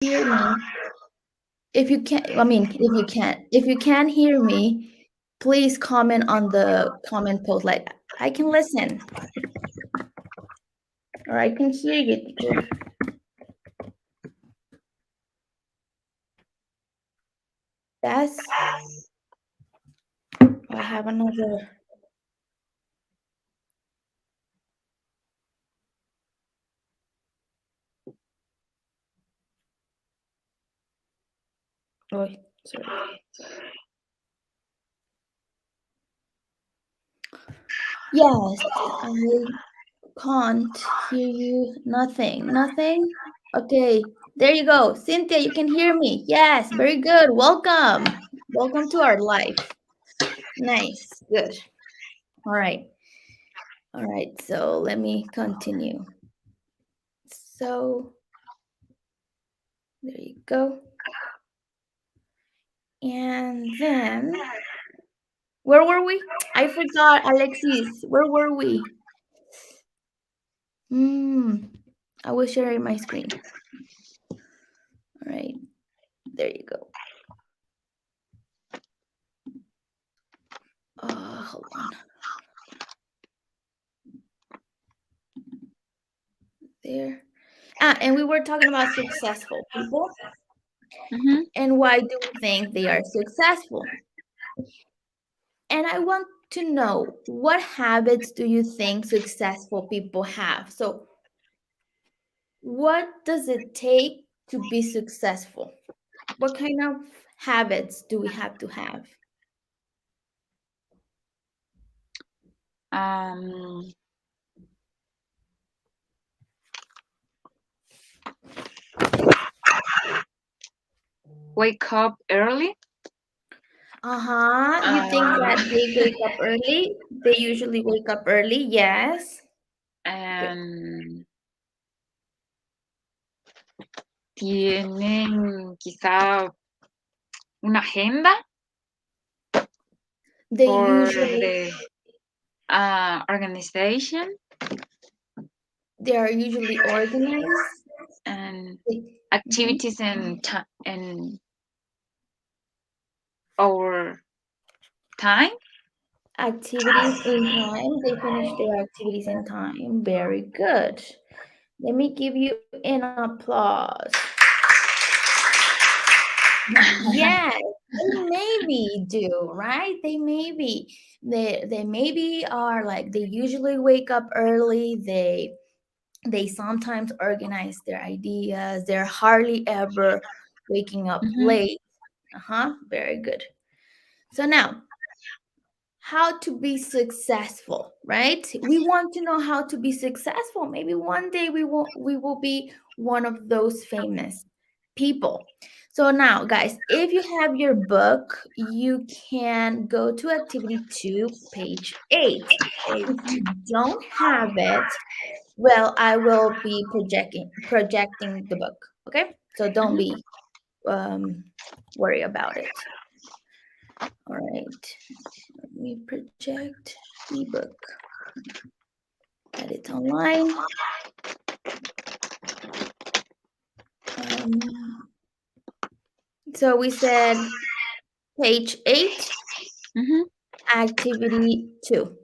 hear me, if you can, if you can hear me, please comment on the comment post. Like, I can listen or I can hear you, teacher. That's. I have another. Oh, sorry. Yes, I can't hear you. Nothing. Nothing. Okay, there you go. Cynthia, you can hear me. Yes, very good. Welcome. Welcome to our life. Nice. Good. All right. All right. So let me continue. So there you go. And then, where were we? I forgot, Alexis. Where were we? I was sharing my screen. All right. There you go. Hold on. There. And we were talking about successful people. Mm-hmm. And why do we think they are successful? And I want to know, what habits do you think successful people have? So, what does it take to be successful? What kind of habits do we have to have? Um, Wake up early. You think that they wake up early? They usually wake up early, yes. Good. And tienen quizá una agenda They for usually the organization they are usually organized. and Mhm. activities and our time. Activities in time. They finish their activities in time. Very good. Let me give you an applause. Yes, they maybe do, right? They maybe are like, they usually wake up early. They sometimes organize their ideas. They're hardly ever waking up Mm-hmm. late. Very good. So now, how to be successful, right? We want to know how to be successful. Maybe one day we will be one of those famous people. So now, guys, if you have your book, you can go to activity 2, page 8. If you don't have it, well, I will be projecting the book. Okay, so don't Mm-hmm. be worry about it. All right, let me project the book. That it's online. Um, so we said page 8, Mm-hmm. activity 2.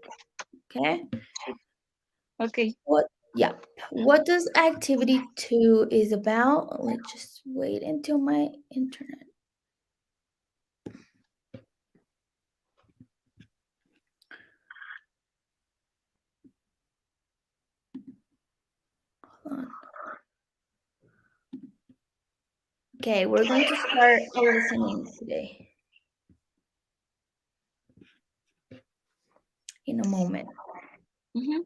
Okay. Okay. What? Yeah. What does activity 2 is about? Let's just wait until my internet. Hold on. Okay, we're going to start a listening today in a moment. Mm-hmm.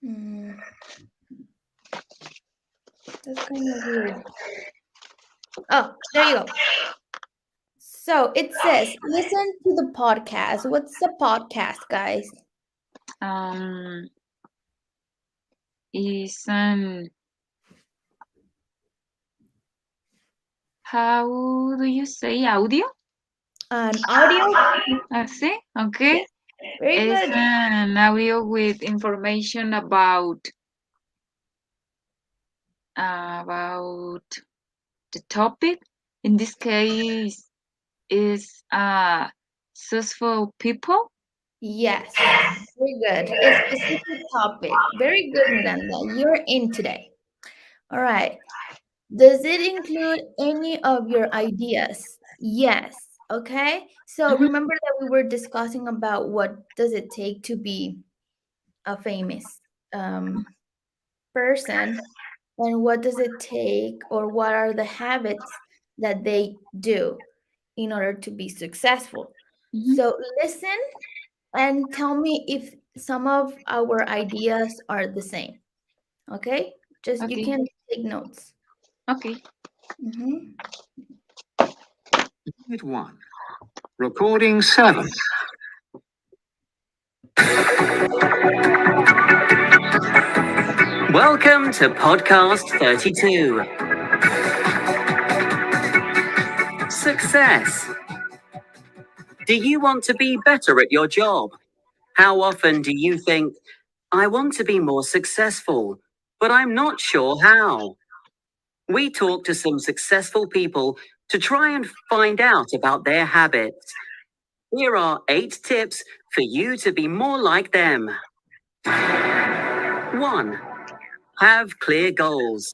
Hmm, that's kind of weird. Oh, there you go. So it says, listen to the podcast. What's the podcast, guys? Um, is an how do you say audio? An audio. Sí, okay. Yes. Very It's good. an audio with information about the topic. In this case, is successful people. Yes. Very good. A specific topic. Very good, Miranda. You're in today. All right. Does it include any of your ideas? Yes. Okay. So Mhm, remember that we were discussing about what does it take to be a famous person, and what does it take, or what are the habits that they do in order to be successful. mhm. So listen and tell me if some of our ideas are the same. Okay? Just you Okay, can take notes. okay. Mhm. Unit 1. Recording 7. Welcome to podcast 32. Success. Do you want to be better at your job? How often do you think, I want to be more successful, but I'm not sure how? We talk to some successful people to try and find out about their habits. Here are 8 tips for you to be more like them. 1. Have clear goals.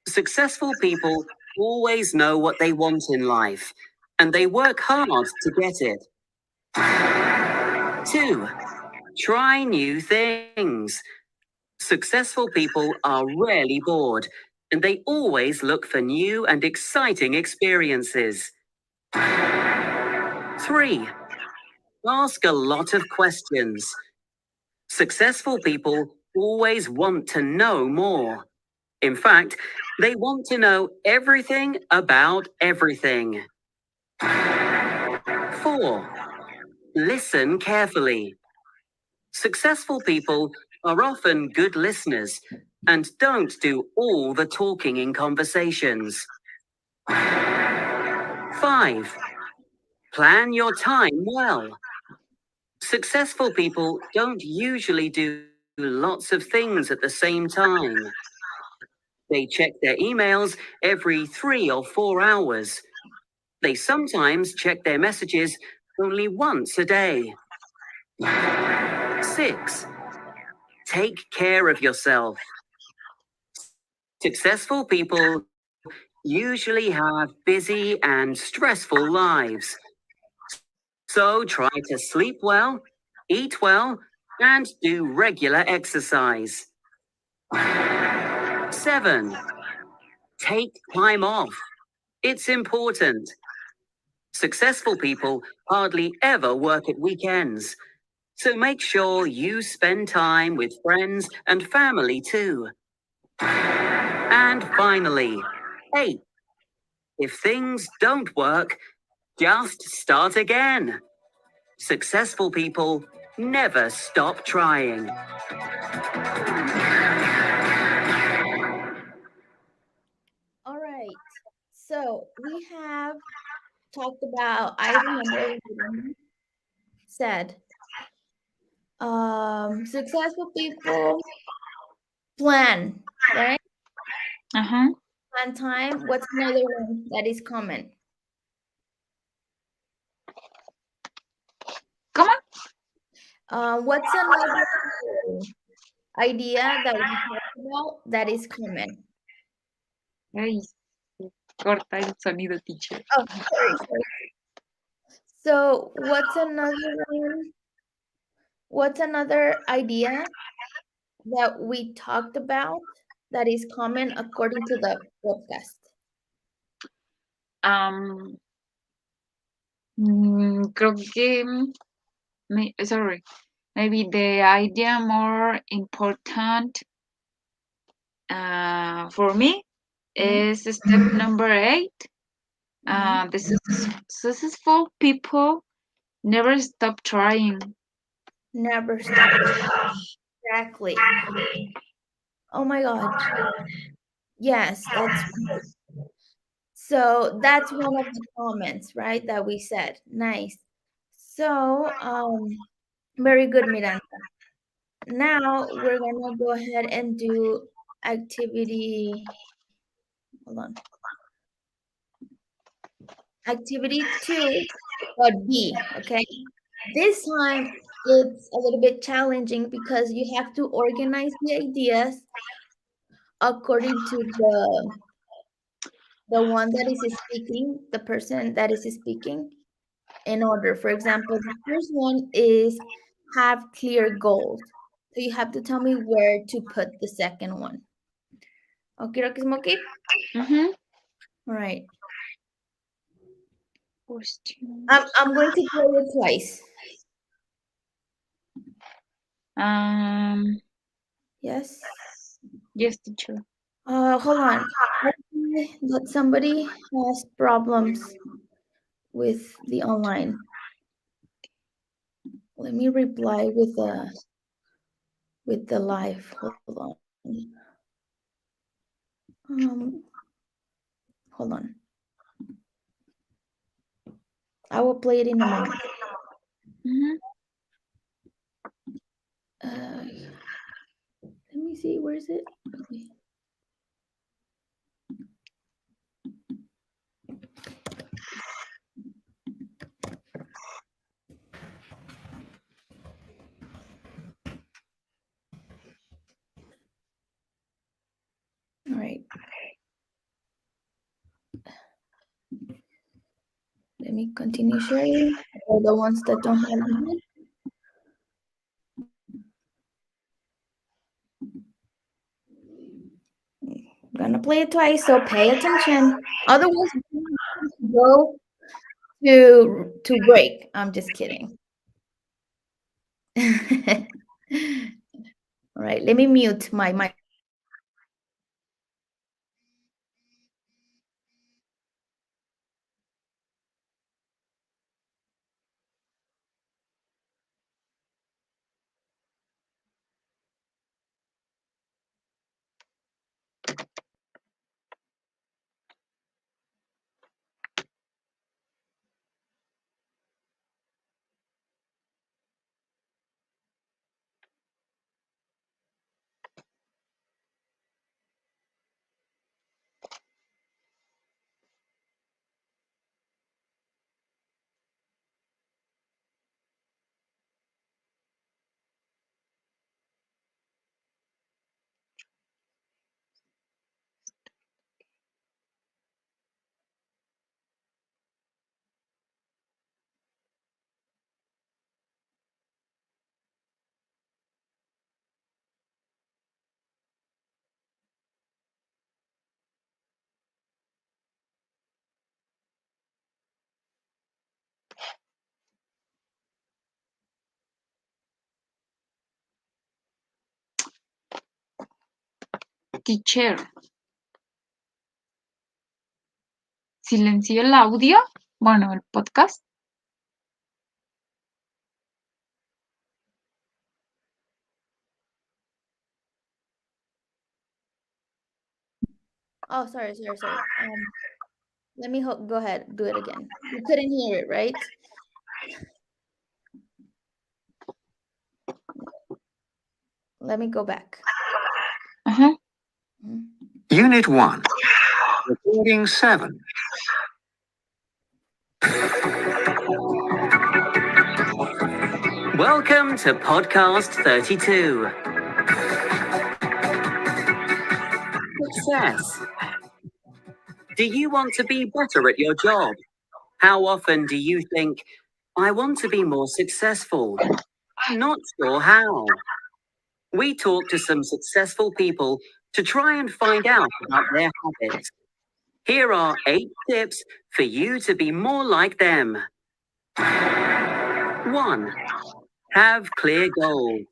Successful people always know what they want in life, and they work hard to get it. 2. Try new things. Successful people are rarely bored, and they always look for new and exciting experiences. 3. Ask a lot of questions. Successful people always want to know more. In fact, they want to know everything about everything. 4. Listen carefully. Successful people are often good listeners and don't do all the talking in conversations. 5. Plan your time well. Successful people don't usually do lots of things at the same time. They check their emails every 3 or 4 hours. They sometimes check their messages only once a day. 6. Take care of yourself. Successful people usually have busy and stressful lives. So try to sleep well, eat well, and do regular exercise. 7. Take time off. It's important. Successful people hardly ever work at weekends. So make sure you spend time with friends and family too. And finally, 8. If things don't work, just start again. Successful people never stop trying. All right. So we have talked about, I remember we said, successful people plan, right? Uh-huh. Plan time. What's another one that is common? Come on. What's another idea that we talked about that is common? Ay, se corta el sonido, teacher. Oh, sorry, sorry. So, what's another one? What's another idea that we talked about that is common according to the podcast? Um, creo que, sorry, maybe the idea more important for me Mhm, is step number 8. mhm. The successful people never stop trying. Never stop. Exactly. Oh my God. Yes, that's right. So that's one of the comments, right, that we said. Nice. So, very good, Miranda. Now we're gonna go ahead and do activity. Hold on. Activity 2, but B, okay? This time it's a little bit challenging because you have to organize the ideas according to the one that is speaking, the person that is speaking in order. For example, the first one is have clear goals. So you have to tell me where to put the second one. Okay, Smokey? Mhm. All right. Questions. I'm going to play it twice. Yes. Yes, teacher. Hold on. That somebody has problems with the online. Let me reply with the live. Hold on. Hold on. I will play it in a moment. Mhm. Let me see. Where is it? Okay. All right. Let me continue sharing. For the ones that don't have it. I'm gonna play it twice, so pay attention. Otherwise, go to break. I'm just kidding. All right, let me mute my mic. Teacher. Silencio el audio. Bueno, el podcast. Oh, sorry. Let me go ahead. Do it again. You couldn't hear it, right? Let me go back. Ajá. Unit 1, Recording 7. Welcome to podcast 32. Success. Do you want to be better at your job? How often do you think, I want to be more successful? I'm not sure how. We talked to some successful people to try and find out about their habits. Here are 8 tips for you to be more like them. 1. Have clear goals.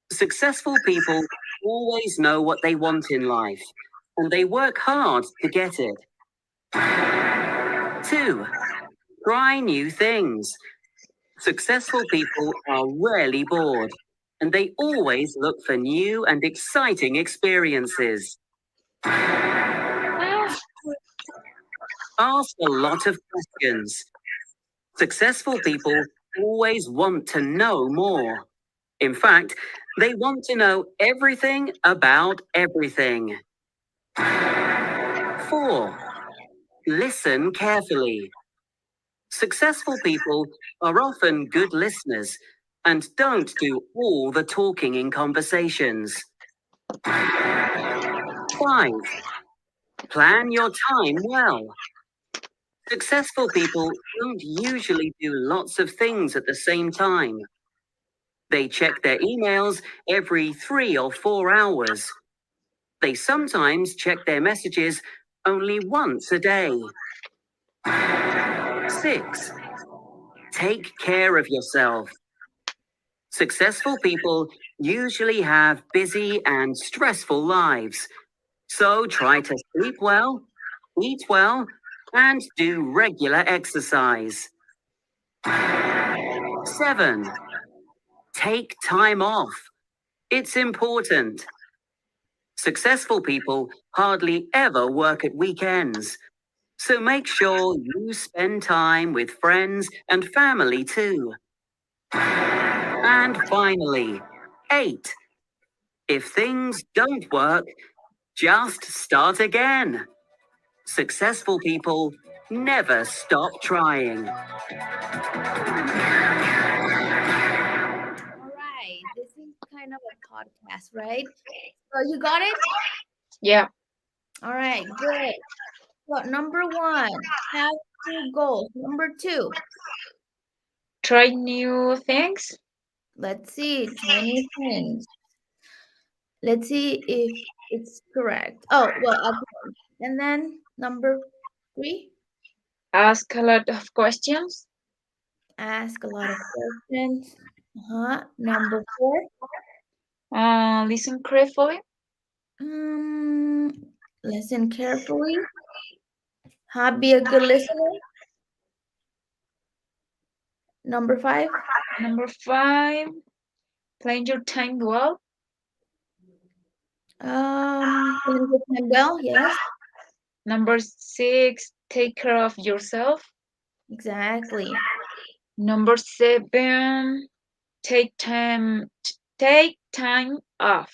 Successful people always know what they want in life, and they work hard to get it. 2. Try new things. Successful people are rarely bored, and they always look for new and exciting experiences. Ask a lot of questions. Successful people always want to know more. In fact, they want to know everything about everything. 4. Listen carefully. Successful people are often good listeners and don't do all the talking in conversations. 5. Plan your time well. Successful people don't usually do lots of things at the same time. They check their emails every 3 or 4 hours. They sometimes check their messages only once a day. 6. Take care of yourself. Successful people usually have busy and stressful lives. So try to sleep well, eat well, and do regular exercise. 7. Take time off. It's important. Successful people hardly ever work at weekends. So make sure you spend time with friends and family too. And finally, 8. If things don't work, just start again. Successful people never stop trying. All right. This is kind of a podcast, right? So you got it? Yeah. All right, good. So number 1, have 2 goals. Number 2, Try new things. let's see, try new things. Let's see if it's correct. Oh, well, okay. And then number 3, Ask a lot of questions. ask a lot of questions. Number 4, Listen carefully. listen carefully. Be a good listener. Number 5, Number 5, plan your time well. plan your time well. Yes, Number 6, take care of yourself. exactly. Number 7, take time off.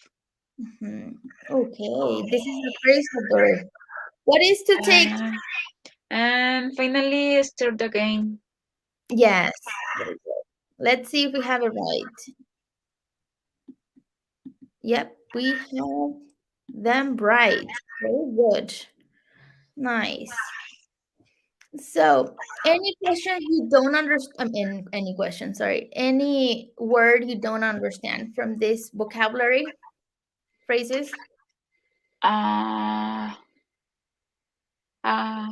Okay, this is a phrasal verb. What is to take? And finally, start again. Yes. Very good. Let's see if we have it right. Yep, we have them right. Very good. Nice. So, any question you don't understand, any question, sorry, any word you don't understand from this vocabulary phrases?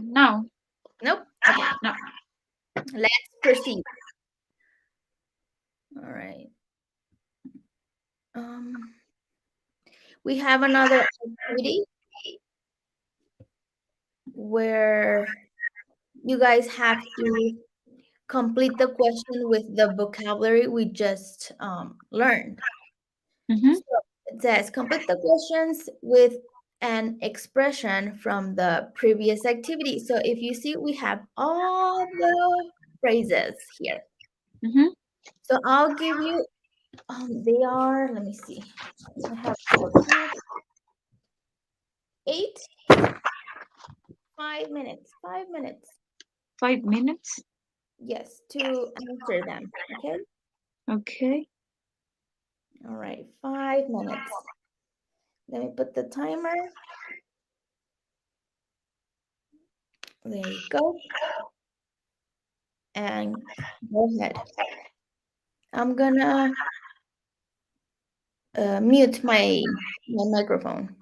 No. Nope. Okay. No. Let's proceed. All right. We have another activity where you guys have to complete the question with the vocabulary we just learned. Mm-hmm. So it says complete the questions with an expression from the previous activity. So if you see, we have all the phrases here. Mm-hmm. So I'll give you, they are, let me see. I have 8, 5 minutes, 5 minutes. 5 minutes. Yes, to answer them. Okay. Okay. All right, 5 minutes. Let me put the timer. There you go. And go ahead. I'm gonna mute my microphone.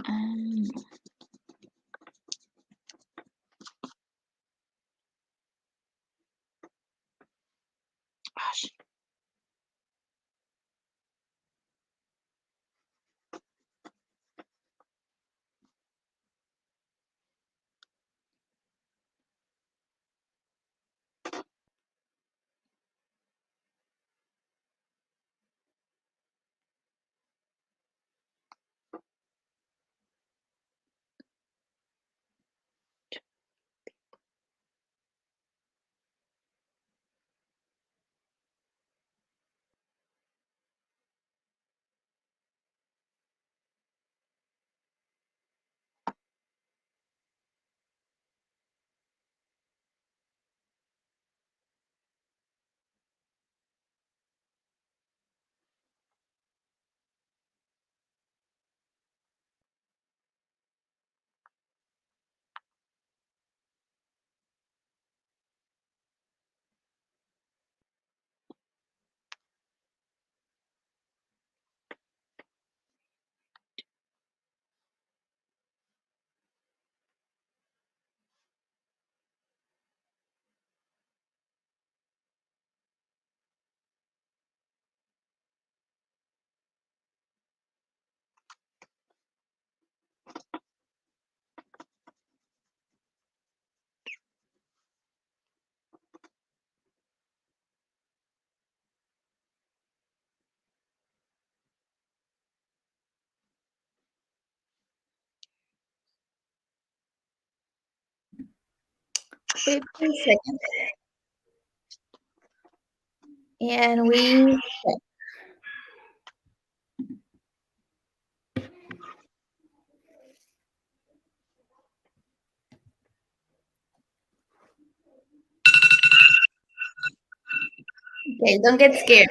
Um, gosh. Fifteen seconds. And we okay, don't get scared.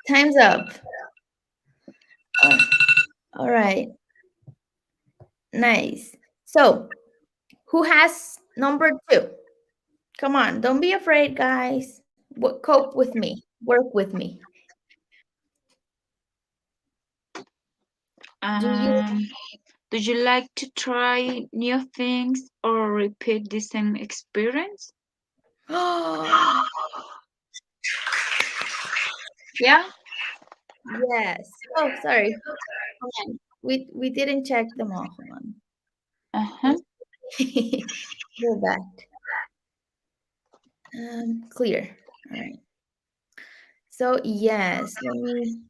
Time's up. All right. Nice. So, who has number 2? Come on, don't be afraid, guys. Cope with me. Work with me. Do you? Do you like to try new things or repeat the same experience? Oh, Yeah. yes. Oh, sorry. Hold on. We didn't check them all. Hold on. Uh-huh. Go back. Clear. All right. So yes, let me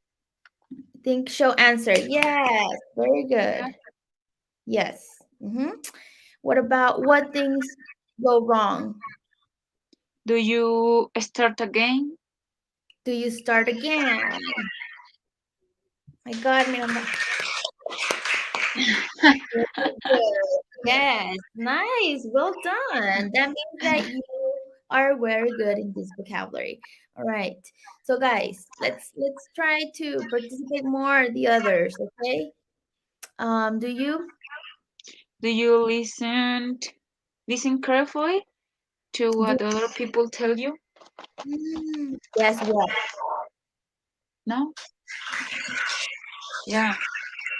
think. Show answer. Yes, very good. Yes. What about what things go wrong? Do you start again? Do you start again? My God, Miranda. Yes, nice. Well done. That means that you are very good in this vocabulary. All right. So guys, let's try to participate more the others, okay? Do you? Do you listen carefully to what Do other people tell you? yes, what? No? Yeah.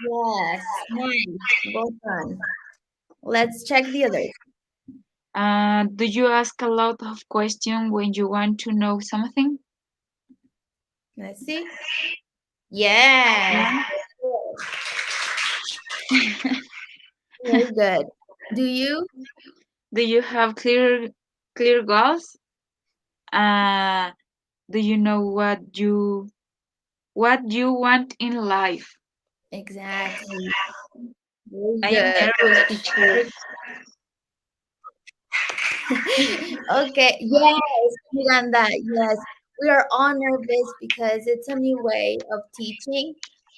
Yes, nice. Well done. Let's check the others. Do you ask a lot of questions when you want to know something? Let's see. Yes. Very good. Do you? Do you have clear goals? Do you know what you want in life? Exactly. Very I am good. nervous, teacher. Okay. Yes, Miranda. Yes, we are all nervous because it's a new way of teaching.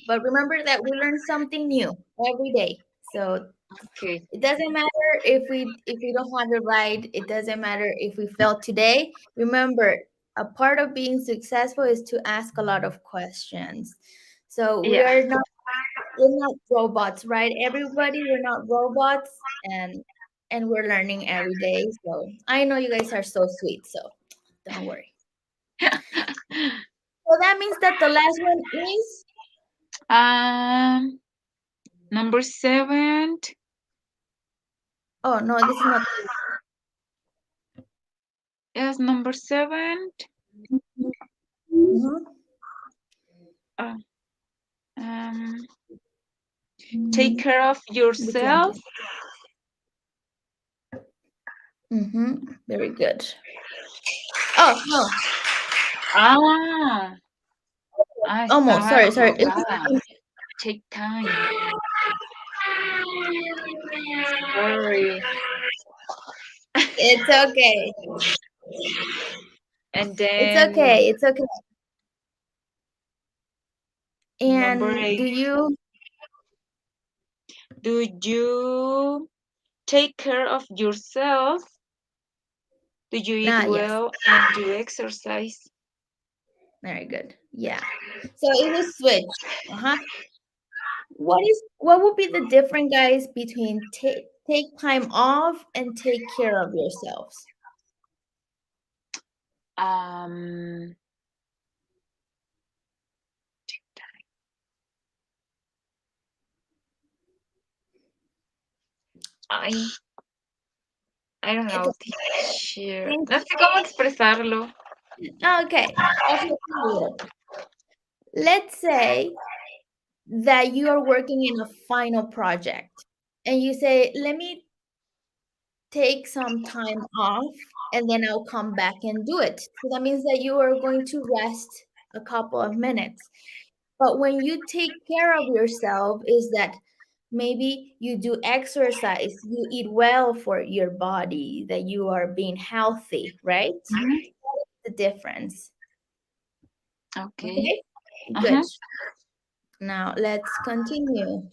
But remember that we learn something new every day. So Okay. it doesn't matter if we don't have it right. It doesn't matter if we fail today. Remember, a part of being successful is to ask a lot of questions. So Yeah. we're not robots, right? Everybody, we're not robots, and we're learning every day. So I know you guys are so sweet. So don't worry. So that means that the last one is Um, Number 7. Oh no, this is not. Yes, number 7. Mhm. Take care of yourself. Very good. Oh no, Ah, almost. Sorry. equivocada. Take time. Sorry. It's okay. And It's then okay. It's okay. number And 8. Do you take care of yourself? Do you eat yes. well and do exercise? Very good. Yeah. So it was switch. What would be the difference, guys, between take time off and take care of yourselves? I don't know, teacher. No sé cómo expresarlo. Okay. Let's say that you are working in a final project and you say, let me take some time off and then I'll come back and do it. So that means that you are going to rest a couple of minutes. But when you take care of yourself, is that maybe you do exercise, you eat well for your body, that you are being healthy, right? That's the difference. Okay. Good. Now let's continue.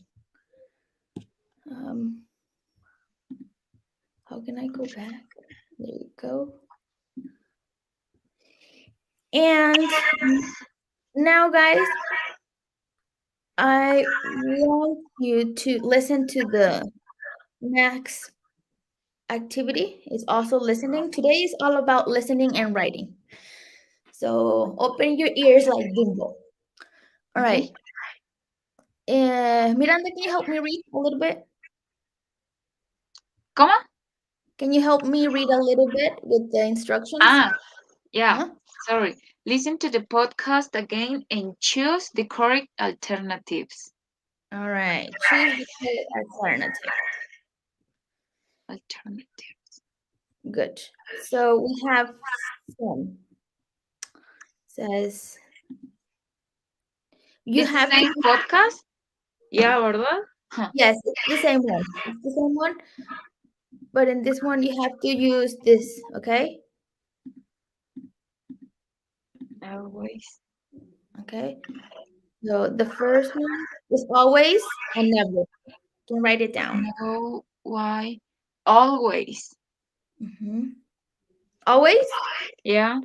How can I go back? There you go. And now, guys, I want you to listen to the next activity. It's also listening. Today is all about listening and writing. So open your ears like Dumbo. All right. Miranda, can you help me read a little bit? ¿Cómo? Can you help me read a little bit with the instructions? Yeah. Sorry. Listen to the podcast again and choose the correct alternatives. All right. Choose the correct Alternatives. Good. So we have some. Says you It's have the same podcast? Yeah, ¿verdad? Yes, it's the same one. It's the same one. But in this one, you have to use this, okay? Always. Okay. So the first one is always and never. You can write it down. No, why? Always. Always? Yeah.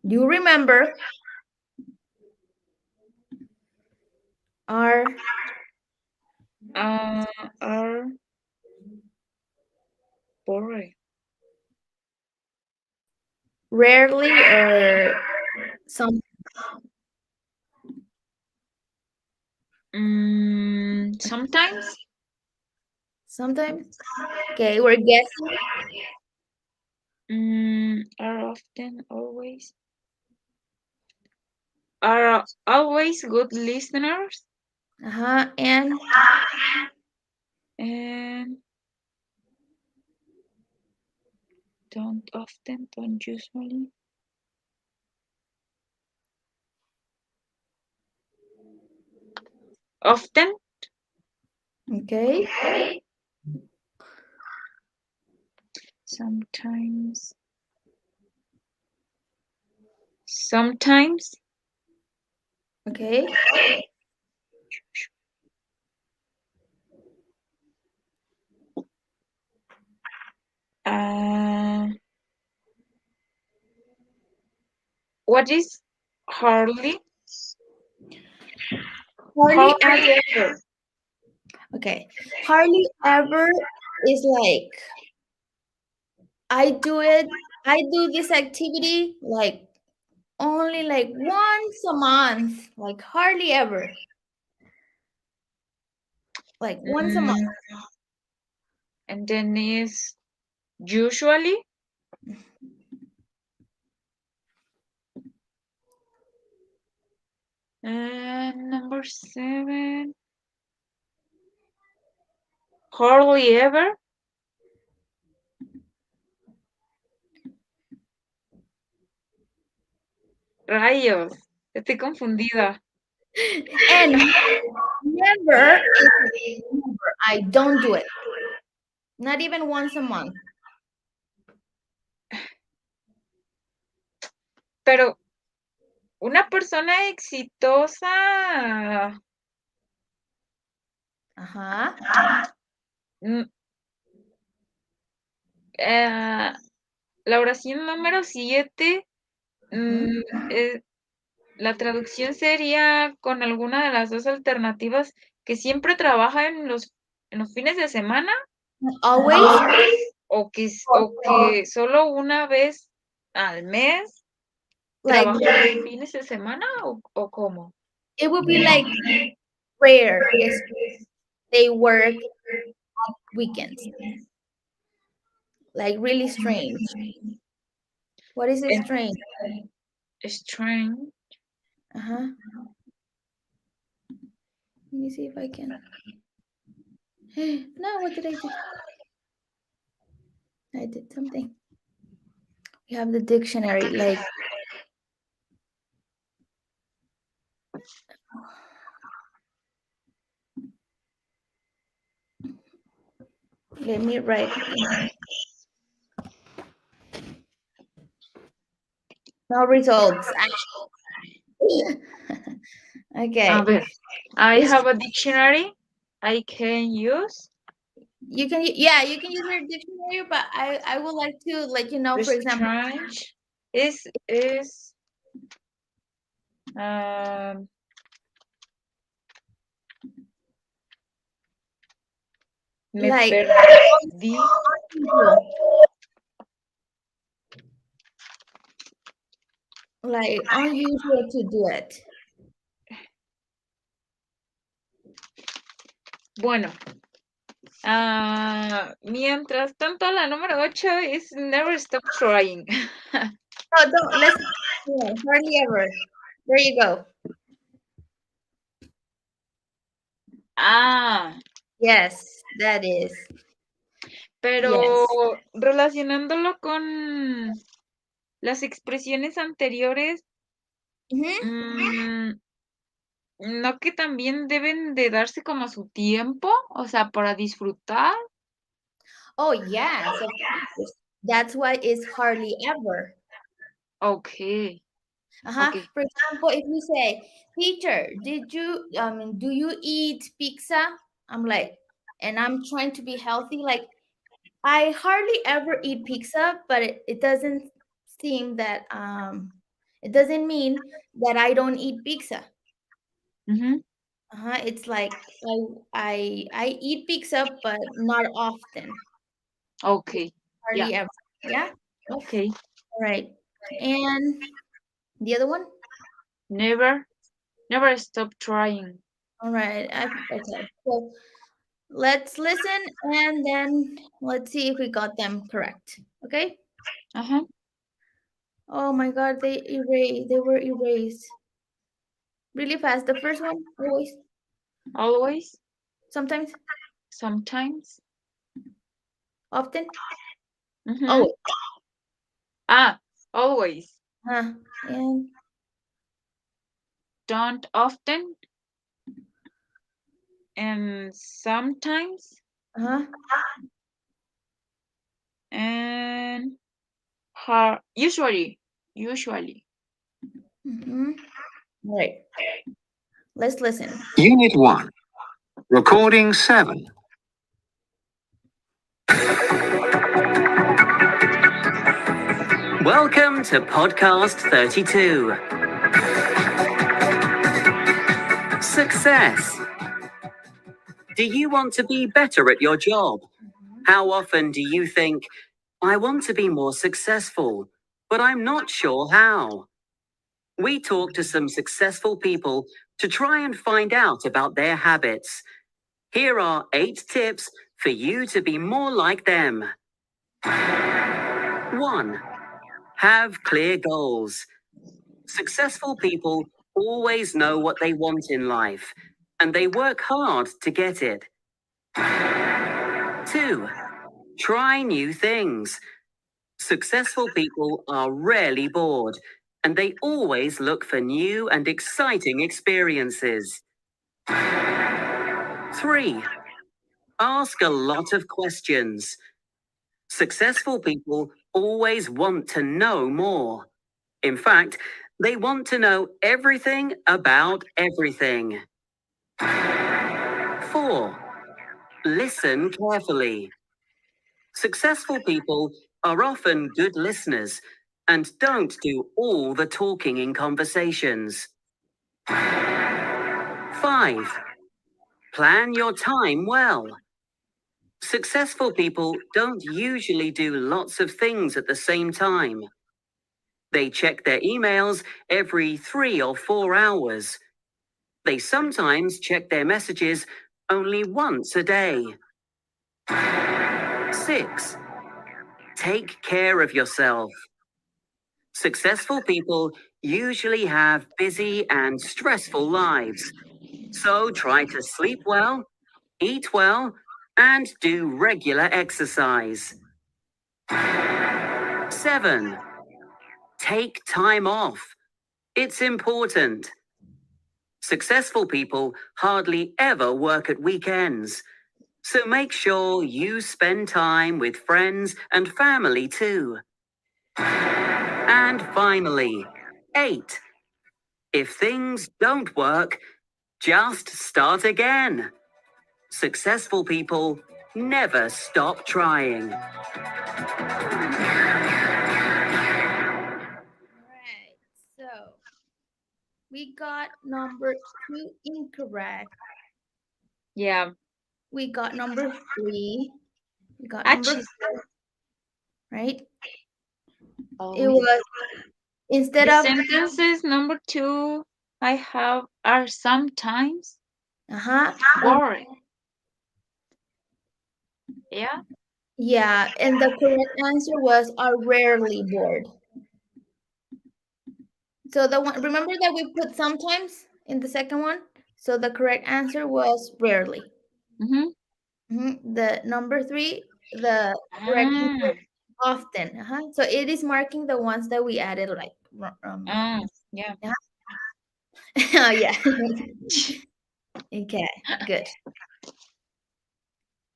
You remember are boring. Rarely or some. Sometimes. Sometimes. Okay, we're guessing. Are often, always. Are always good listeners. And don't often, don't usually. Often. Okay. Sometimes. Sometimes. Okay. What is hardly? Hardly ever. Okay. Hardly ever is like I do this activity like only like once a month, like hardly ever. Like once a month. And then is usually. And number 7. Hardly ever. Rayos, estoy confundida. And never, I don't do it. Not even once a month. Pero una persona exitosa. Ajá. La oración número 7, la traducción sería con alguna de las dos alternativas, que siempre trabaja en los fines de semana. Always. O que solo una vez al mes Like, trabaja en fines de semana, o cómo. it would be like rare if they work on weekends. Like really strange. What is it strange? Strange. Uh-huh. Let me see if I can. No, what did I do? I did something. We have the dictionary, like. Let me write. No results. Okay. A ver, I have a dictionary I can use. You can, yeah, you can use your dictionary, but I would like to let you know, for example. Strange is me Like, perdí. Like unusual to do it. Bueno, mientras tanto, la número 8 es never stop trying. Oh, don't, let's, yeah, hardly ever. There you go. Yes, that is. Pero relacionándolo con las expresiones anteriores, ¿no que también deben de darse como su tiempo? O sea, para disfrutar. Oh, yes, of course. That's why it's hardly ever. Okay. Okay. For example, if you say, teacher, do you eat pizza? I'm like, and I'm trying to be healthy. Like, I hardly ever eat pizza, but it doesn't seem that, it doesn't mean that I don't eat pizza. It's like I eat pizza, but not often. Okay. Hardly ever. Yeah. Okay. All right. And the other one? Never stop trying. All right. Okay. So let's listen and then let's see if we got them correct. Okay. Oh my God, they were erased really fast. The first one, Always. sometimes, often. Always. Always. And don't often. And sometimes. And usually. Right. Let's listen. Unit 1. Recording 7. Welcome to podcast 32. Success. Do you want to be better at your job? How often do you think, I want to be more successful, but I'm not sure how? We talk to some successful people to try and find out about their habits. Here are 8 tips for you to be more like them. 1. Have clear goals. Successful people always know what they want in life, and they work hard to get it. 2. Try new things. Successful people are rarely bored, and they always look for new and exciting experiences. 3. Ask a lot of questions. Successful people always want to know more. In fact, they want to know everything about everything. 4. Listen carefully. Successful people are often good listeners and don't do all the talking in conversations. 5. Plan your time well. Successful people don't usually do lots of things at the same time. They check their emails every 3 or 4 hours. They sometimes check their messages only once a day. 6. Take care of yourself. Successful people usually have busy and stressful lives. So try to sleep well, eat well, and do regular exercise. 7. Take time off. It's important. Successful people hardly ever work at weekends. So make sure you spend time with friends and family too. And finally, 8. If things don't work, just start again. Successful people never stop trying. All right. So we got number 2 incorrect. Yeah. We got number 3. We got number Achis. 4. Right? Oh, It was instead the of sentences number 2 I have are sometimes boring. Yeah. Yeah, and the correct answer was are rarely bored. So the one, remember that we put sometimes in the second one? So the correct answer was rarely. The number 3, the correct answer often. So it is marking the ones that we added like Yeah. oh yeah. Okay, good.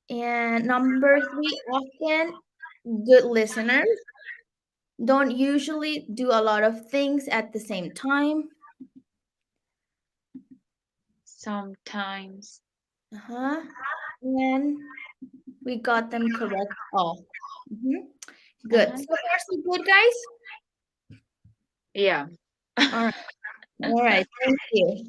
And number 3, often good listeners don't usually do a lot of things at the same time. Sometimes. And we got them correct all. Good. So far, so good, guys? Yeah. All right. Thank you.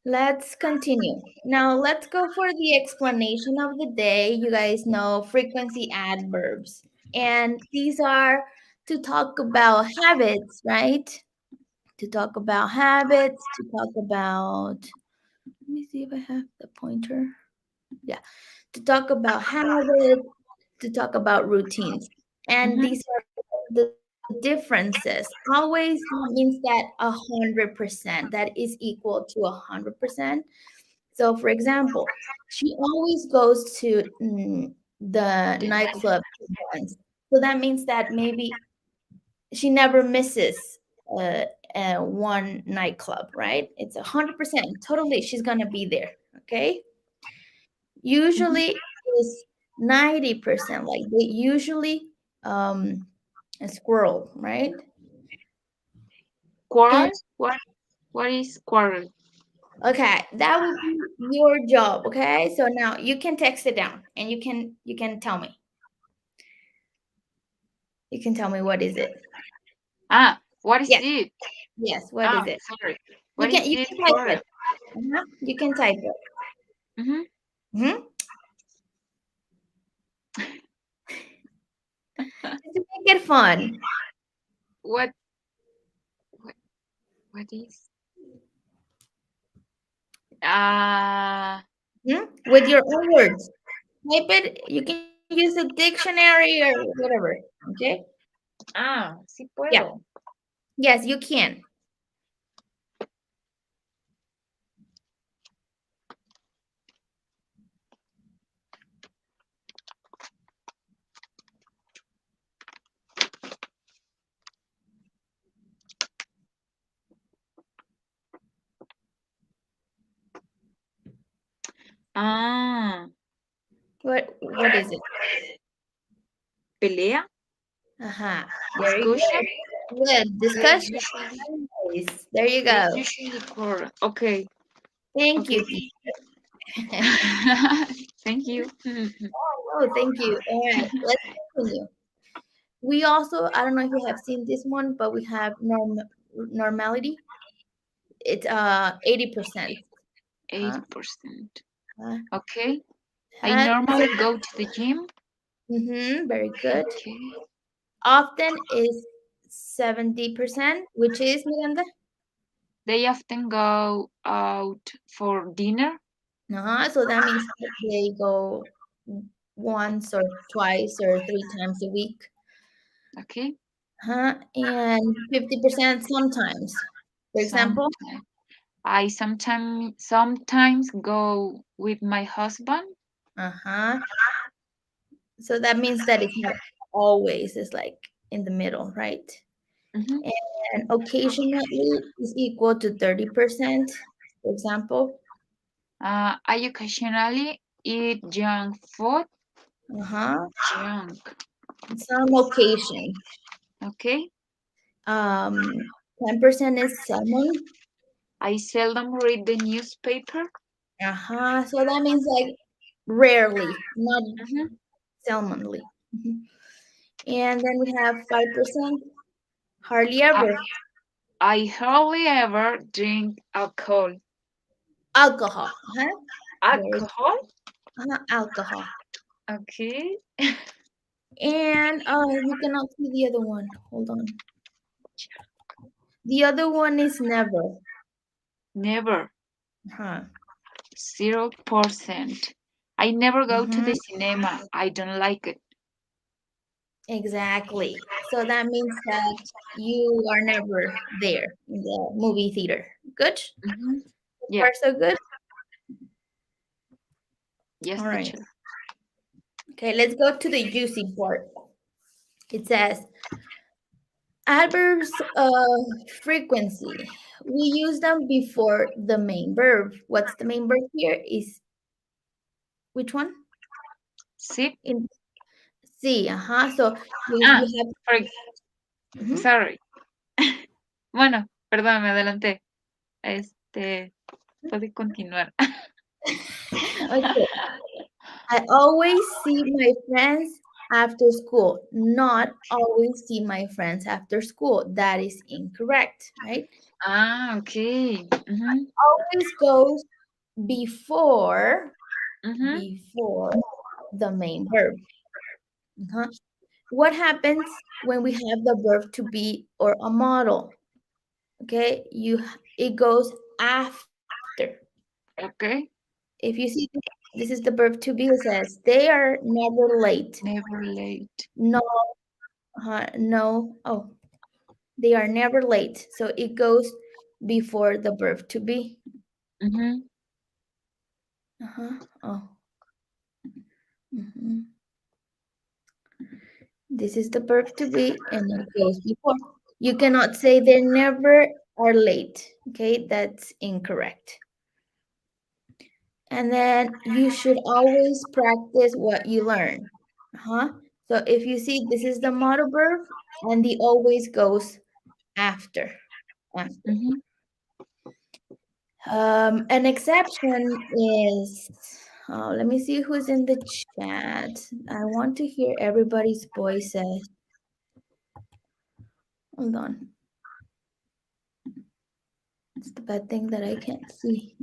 Let's continue. Now, let's go for the explanation of the day. You guys know frequency adverbs. And these are to talk about habits, right? To talk about habits, to talk about, let me see if I have the pointer. Yeah. To talk about habits, to talk about routines. And these are the differences. Always means that 100%, that is equal to 100%. So for example, she always goes to the nightclub once. So that means that maybe she never misses one nightclub, right? It's 100%, totally, she's gonna be there, okay? Usually is 90%, like they usually a squirrel, right? Quarrel? What is quarrel? Okay, that would be your job, okay? So now you can text it down and you can tell me. You can tell me what is it? What is it? Yes, what is it? Sorry. You can type it. You can type it. Just to make it fun. What is? With your own words. Type it. You can use a dictionary or whatever. Okay. Ah, sí Yeah. puedo. Yes, you can. Ah, What is it? pelea, Uh-huh. Very discussion. good. Good. Discussion. Nice. There you go. It's usually quarrel. Okay. Thank you. Okay. Thank you. Oh, thank you. All right. Let's continue. We also, I don't know if you have seen this one, but we have normality. It's 80%. 80%. Uh, Okay. I has- normally go to the gym. Very good. Okay. Often is 70%, which is Miranda. They often go out for dinner. So that means that they go once or twice or 3 times a week. Okay. And 50% sometimes. For example, Sometime- I sometimes go with my husband. so that means that it's not always, it's like in the middle, right? Mhm. And occasionally is equal to 30%, for example. I occasionally eat junk food. Junk. Some occasion. Okay. 10% is salmon. I seldom read the newspaper. So that means like rarely, not Mhm. salmonly. And then we have 5%, hardly ever. I hardly ever drink alcohol. Alcohol. Alcohol? Alcohol. Okay. And you cannot see the other one. Hold on. The other one is never. Never. 0%. I never go to the cinema. I don't like it. Exactly. So that means that you are never there in the movie theater. Good? Yeah. Far so good? Yes, All right. teacher. Okay, let's go to the using part. It says, adverbs of frequency. We use them before the main verb. What's the main verb here? Is which one? Sí. Sí, So we have. Sorry. Bueno, perdón, me adelanté. Puede continuar. Okay. I always see my friends after school. Not always see my friends after school. That is incorrect, right? Okay. Always goes before the main verb. What happens when we have the verb to be or a model? Okay, it goes after. Okay. If you see, this is the verb to be. It says they are never late. Never late. No, no. Oh, they are never late. So it goes before the verb to be. Oh. This is the verb to be, and it goes before. You cannot say they never are late. Okay, that's incorrect. And then you should always practice what you learn. So if you see, this is the modal verb, and the always goes after. An exception is, let me see who's in the chat. I want to hear everybody's voices. Hold on. It's the bad thing that I can't see.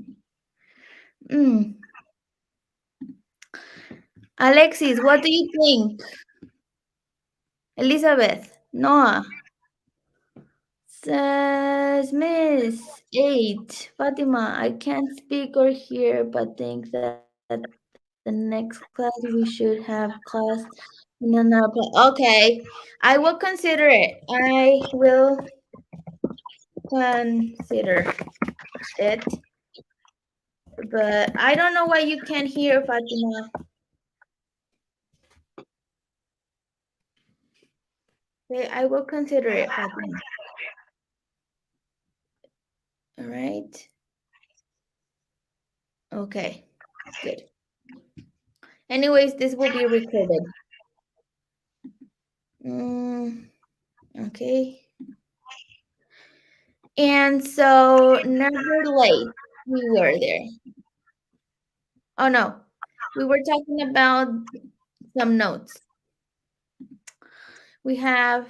Alexis, what do you think? Elizabeth, Noah. Says Miss 8. Fatima, I can't speak or hear, but think that the next class we should have class in another class. Okay, I will consider it. I will consider it. But I don't know why you can't hear, Fatima. Okay, I will consider it, Fatima. All right. Okay, good. Anyways, this will be recorded. Okay. And so, never late, we were there. Oh no, we were talking about some notes. We have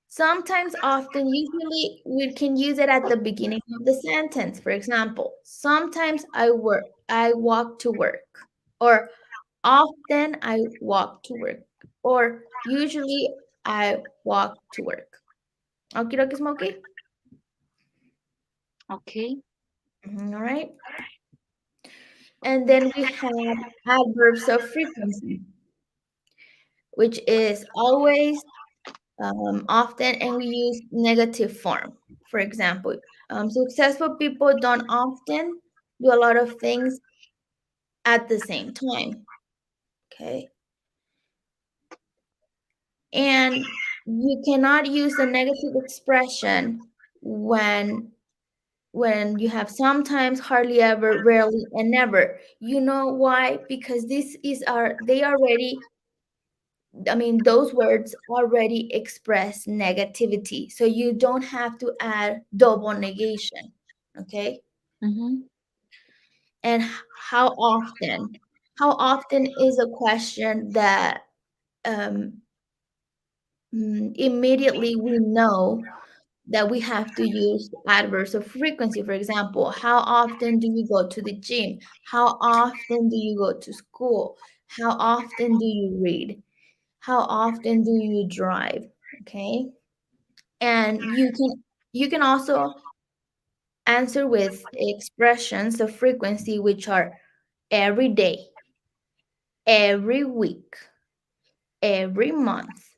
sometimes, often, usually we can use it at the beginning of the sentence. For example, sometimes I walk to work, or often I walk to work, or usually I walk to work. Okie dokie, Smokey? Okay. All right. And then we have adverbs of frequency, which is always, often, and we use negative form. For example, successful people don't often do a lot of things at the same time. Okay. And you cannot use the negative expression when you have sometimes, hardly ever, rarely, and never. You know why? Because those words already express negativity. So you don't have to add double negation. Okay. Mm-hmm. And how often? How often is a question that immediately we know that we have to use adverbs of frequency. For example, how often do you go to the gym? How often do you go to school? How often do you read? How often do you drive? Okay. And you can also answer with expressions of frequency, which are every day, every week, every month,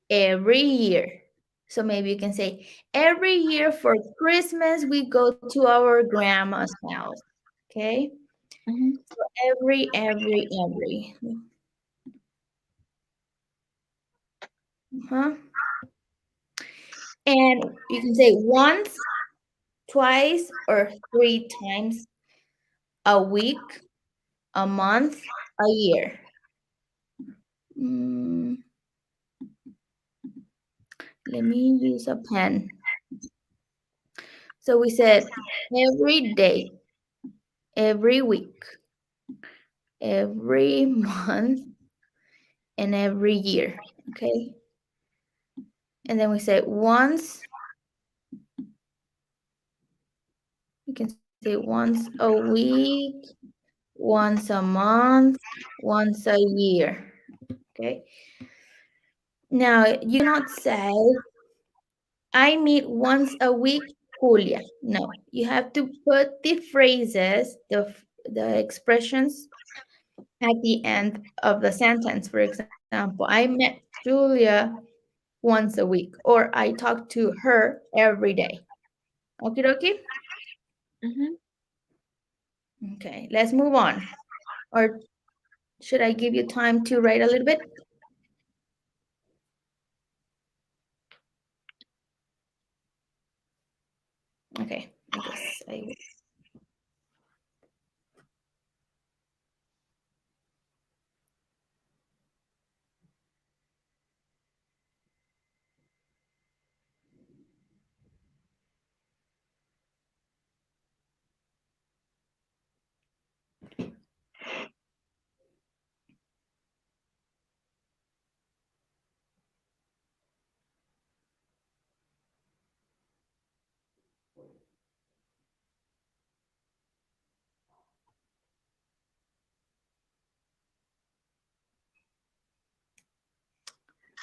every year. So maybe you can say, every year for Christmas, we go to our grandma's house. Okay. Mm-hmm. So every. Huh? And you can say once, twice, or 3 times a week, a month, a year. Let me use a pen. So we said every day, every week, every month, and every year. Okay. And then we say once. You can say once a week, once a month, once a year. Okay. Now you cannot say I meet once a week, Julia. No, you have to put the phrases, the expressions at the end of the sentence. For example, I met Julia once a week, or I talk to her every day. Okie dokie? Mm-hmm. Okay, let's move on. Or should I give you time to write a little bit? Okay, I guess I will.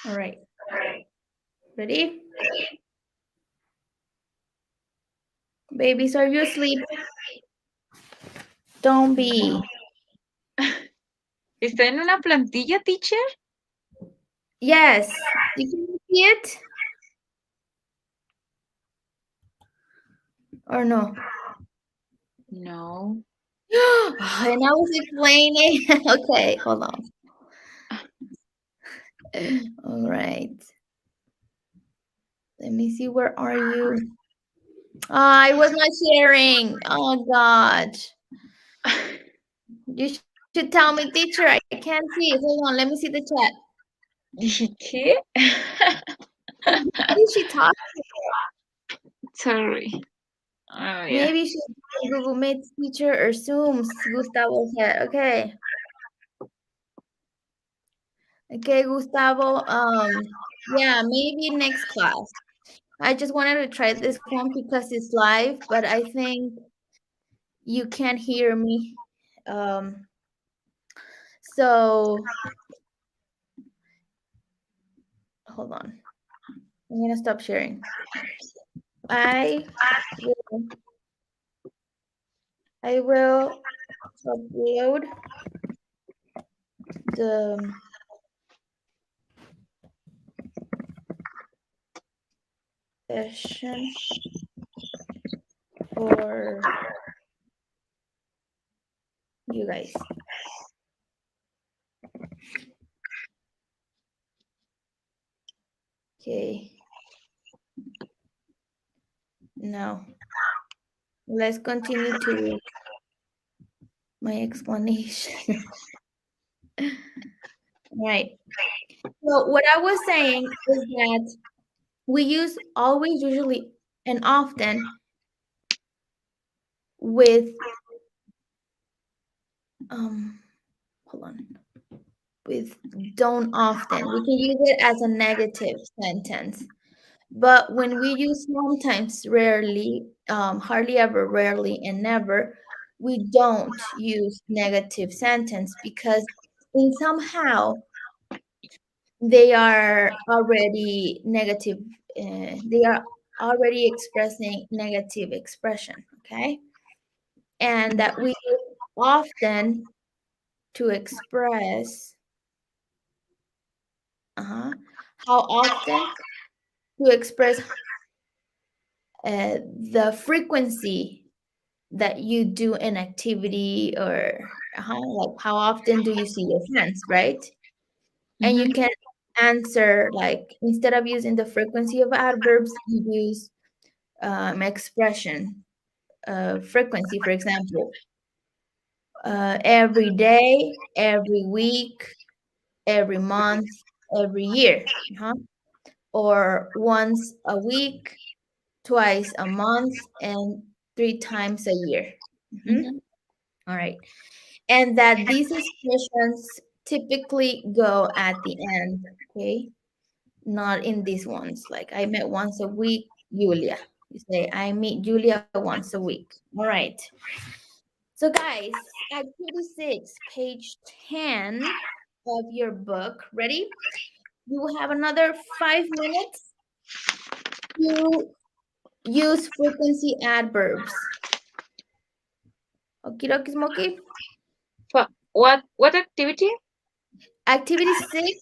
All right. Ready? Babies, are you asleep? Don't be. ¿Está en una plantilla, teacher? Yes. Did you see it? Or no? No. And I was explaining. Okay, hold on. All right. Let me see. Where are you? I was not sharing. Oh God. You should tell me, teacher. I can't see. Hold on. Let me see the chat. Dije, ¿qué? What is she talking? Sorry. Oh, yeah. Maybe she's doing Google Meets, teacher, or Zooms. Gustavo said. Okay. Okay, Gustavo. Yeah, maybe next class. I just wanted to try this one because it's live, but I think you can't hear me. So hold on. I'm gonna stop sharing. I will upload the session for you guys. Okay. Now, let's continue to my explanation. Right. So what I was saying is that we use always, usually, and often with hold on. With don't often. We can use it as a negative sentence. But when we use sometimes, rarely, hardly ever, rarely, and never, we don't use negative sentence because in somehow they are already negative. They are already expressing negative expression. Okay, and that we use often to express. How often to express the frequency that you do an activity, or like how often do you see your friends, right? And you can answer, like, instead of using the frequency of adverbs, you use expression frequency. For example, every day, every week, every month, every year, or once a week, twice a month, and 3 times a year. All right. And that these expressions typically go at the end, okay? Not in these ones. Like, I met once a week, Julia. You say, I meet Julia once a week. All right. So, guys, activity 6, page 10 of your book. Ready? You will have another 5 minutes to use frequency adverbs. Okie dokie smoky. What activity? Activity 6,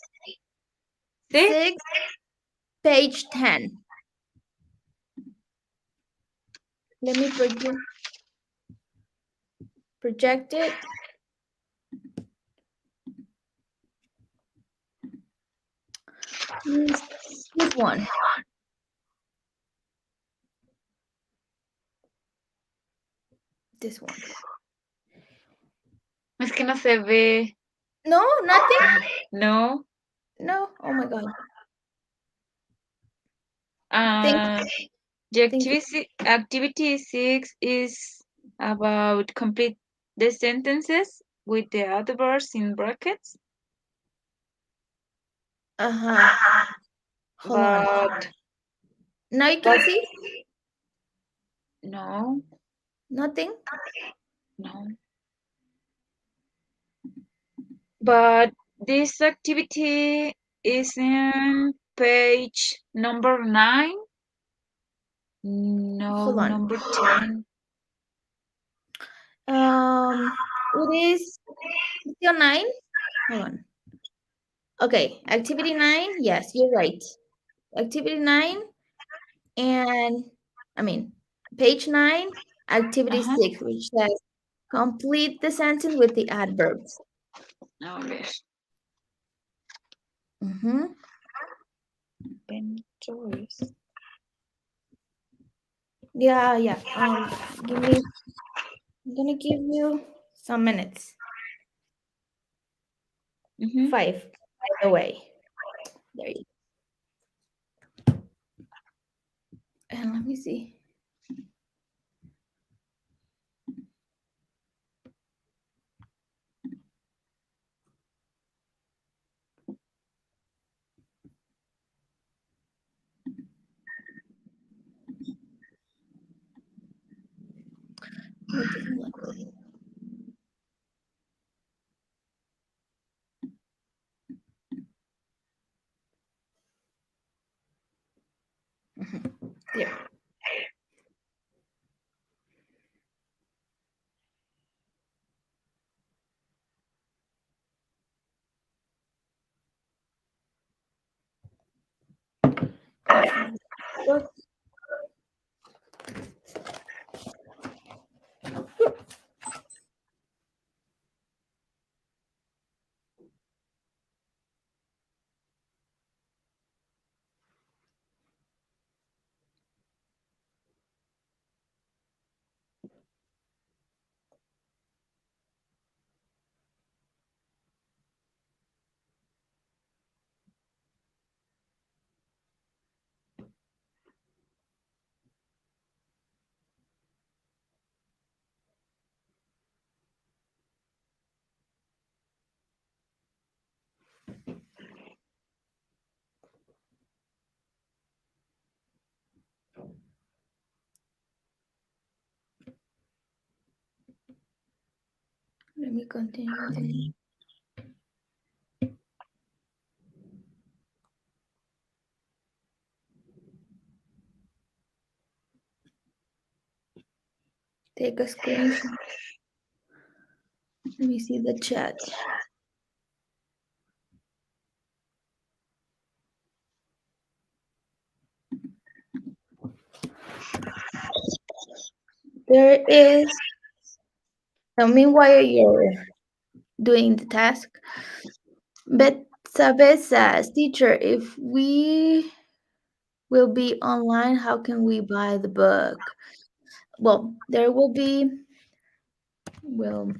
page 10. Let me project it. This one. This one. Es que no se ve. No, nothing? No. No? Oh my God. The activity 6 is about complete the sentences with the adverbs in brackets. Hold on. Now you can see? No. Nothing? No. But this activity is in page number 9. No, Hold on. number 10. It is still 9. Hold on. Okay, activity 9. Yes, you're right. Activity 9, and I mean, page 9, activity 6, which says complete the sentence with the adverbs. A ver. Mm-hmm. Ventures. Yeah. I'm gonna give you some minutes. 5, by the way. There you go. And let me see. It doesn't look right. There. Look. Let me continue. Take a screenshot. Let me see the chat. There is. Tell me while you're doing the task. Betsabe says, teacher, if we will be online, how can we buy the book? Well, there will be. Well,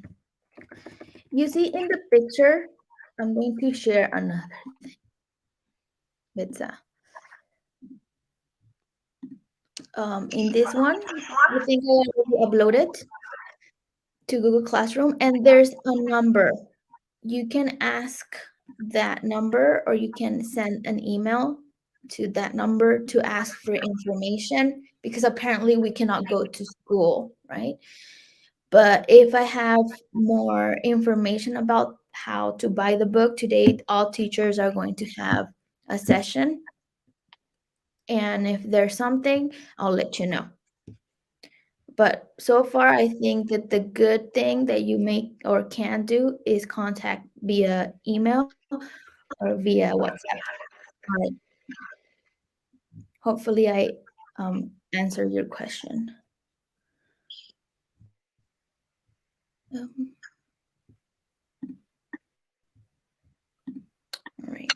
you see in the picture, I'm going to share another thing. Betsa. In this one, I think I already uploaded to Google Classroom, and there's a number. You can ask that number, or you can send an email to that number to ask for information, because apparently we cannot go to school, right? But if I have more information about how to buy the book today, all teachers are going to have a session. And if there's something, I'll let you know. But so far, I think that the good thing that you make or can do is contact via email or via WhatsApp. All right. Hopefully, I answered your question. All right.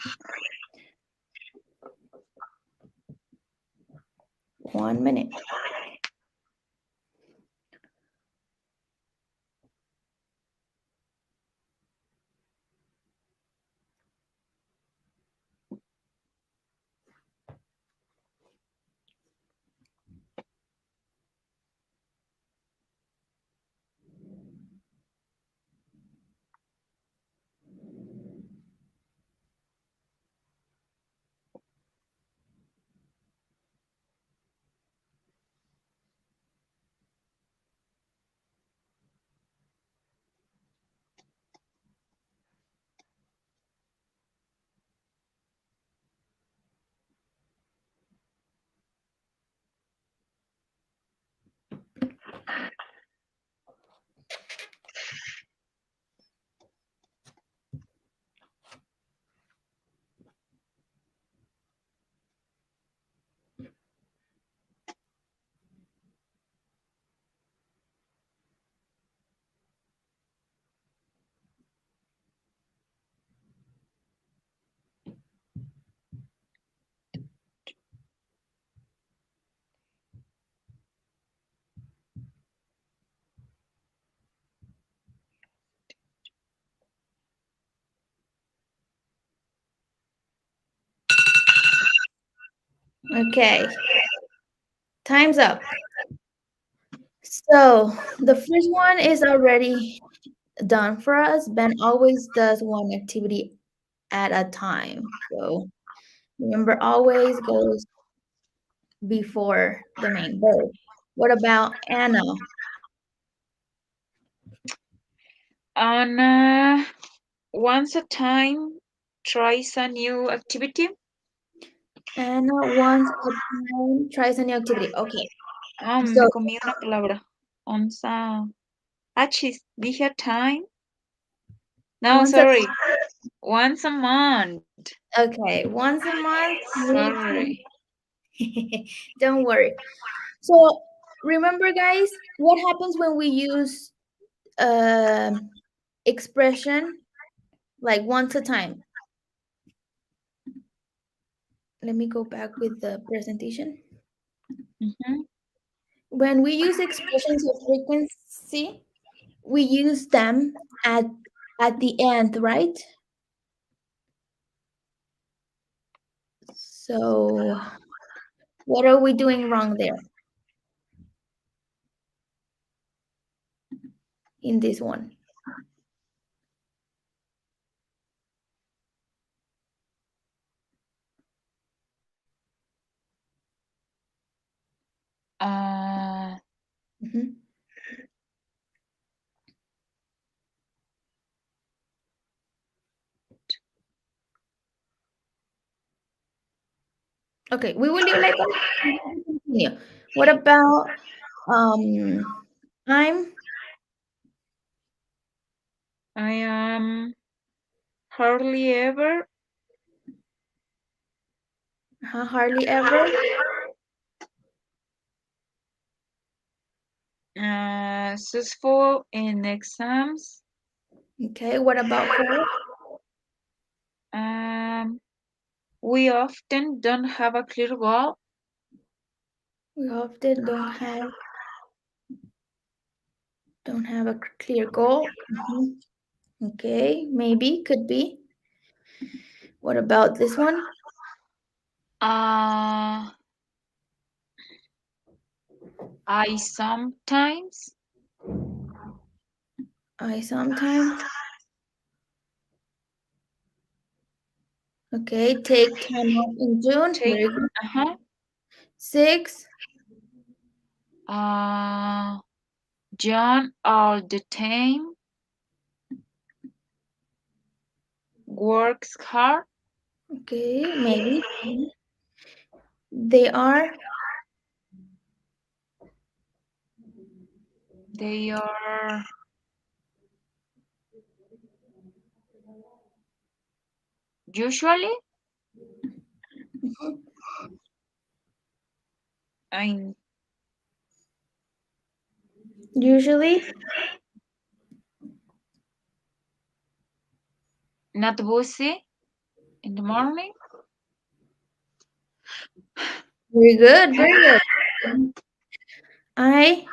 1 minute. Okay. Time's up. So the first one is already done for us. Ben always does one activity at a time. So remember, always goes before the main verb. What about Anna? Anna, once a time, tries a new activity. Anna once a time tries a new activity. Okay. Me So comí una palabra. Once a... Achis, dije a time? No, once a sorry. Once a month. okay, once a month. Sorry. Don't worry. So remember, guys, what happens when we use expression like once a time? Let me go back with the presentation. Mhm. When we use expressions of frequency, we use them at the end, right? So what are we doing wrong there in this one? Mhm. Okay, we will leave like that. Continue. What about I'm I am hardly ever hardly ever? successful in exams. Okay, what about for? We often don't have a clear goal. We often don't have a clear goal. Mhm. Okay, maybe, could be. What about this one? I sometimes I sometimes. Okay, take time off in June. take Very good. uh-huh, 6. John all the time, works hard. Okay, maybe. They are. They are usually I'm Usually. not busy in the morning. Very good. Very good. I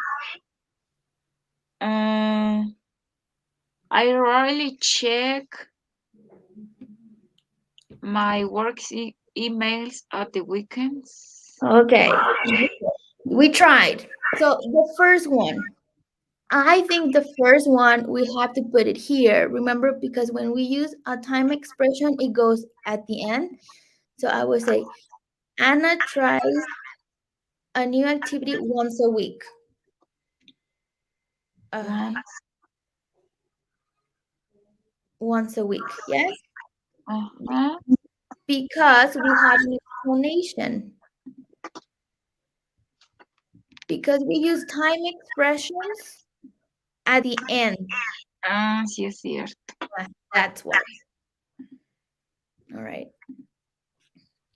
Uh, I rarely check my work emails at the weekends. okay. We tried. So the first one. I think the first one we have to put it here. Remember, because when we use a time expression, it goes at the end. So I would say Anna tries a new activity once a week. Uh, Once, once a week, yes? uh-huh. Because we have an explanation. Because we use time expressions at the end. Sí es cierto. That's why. All right.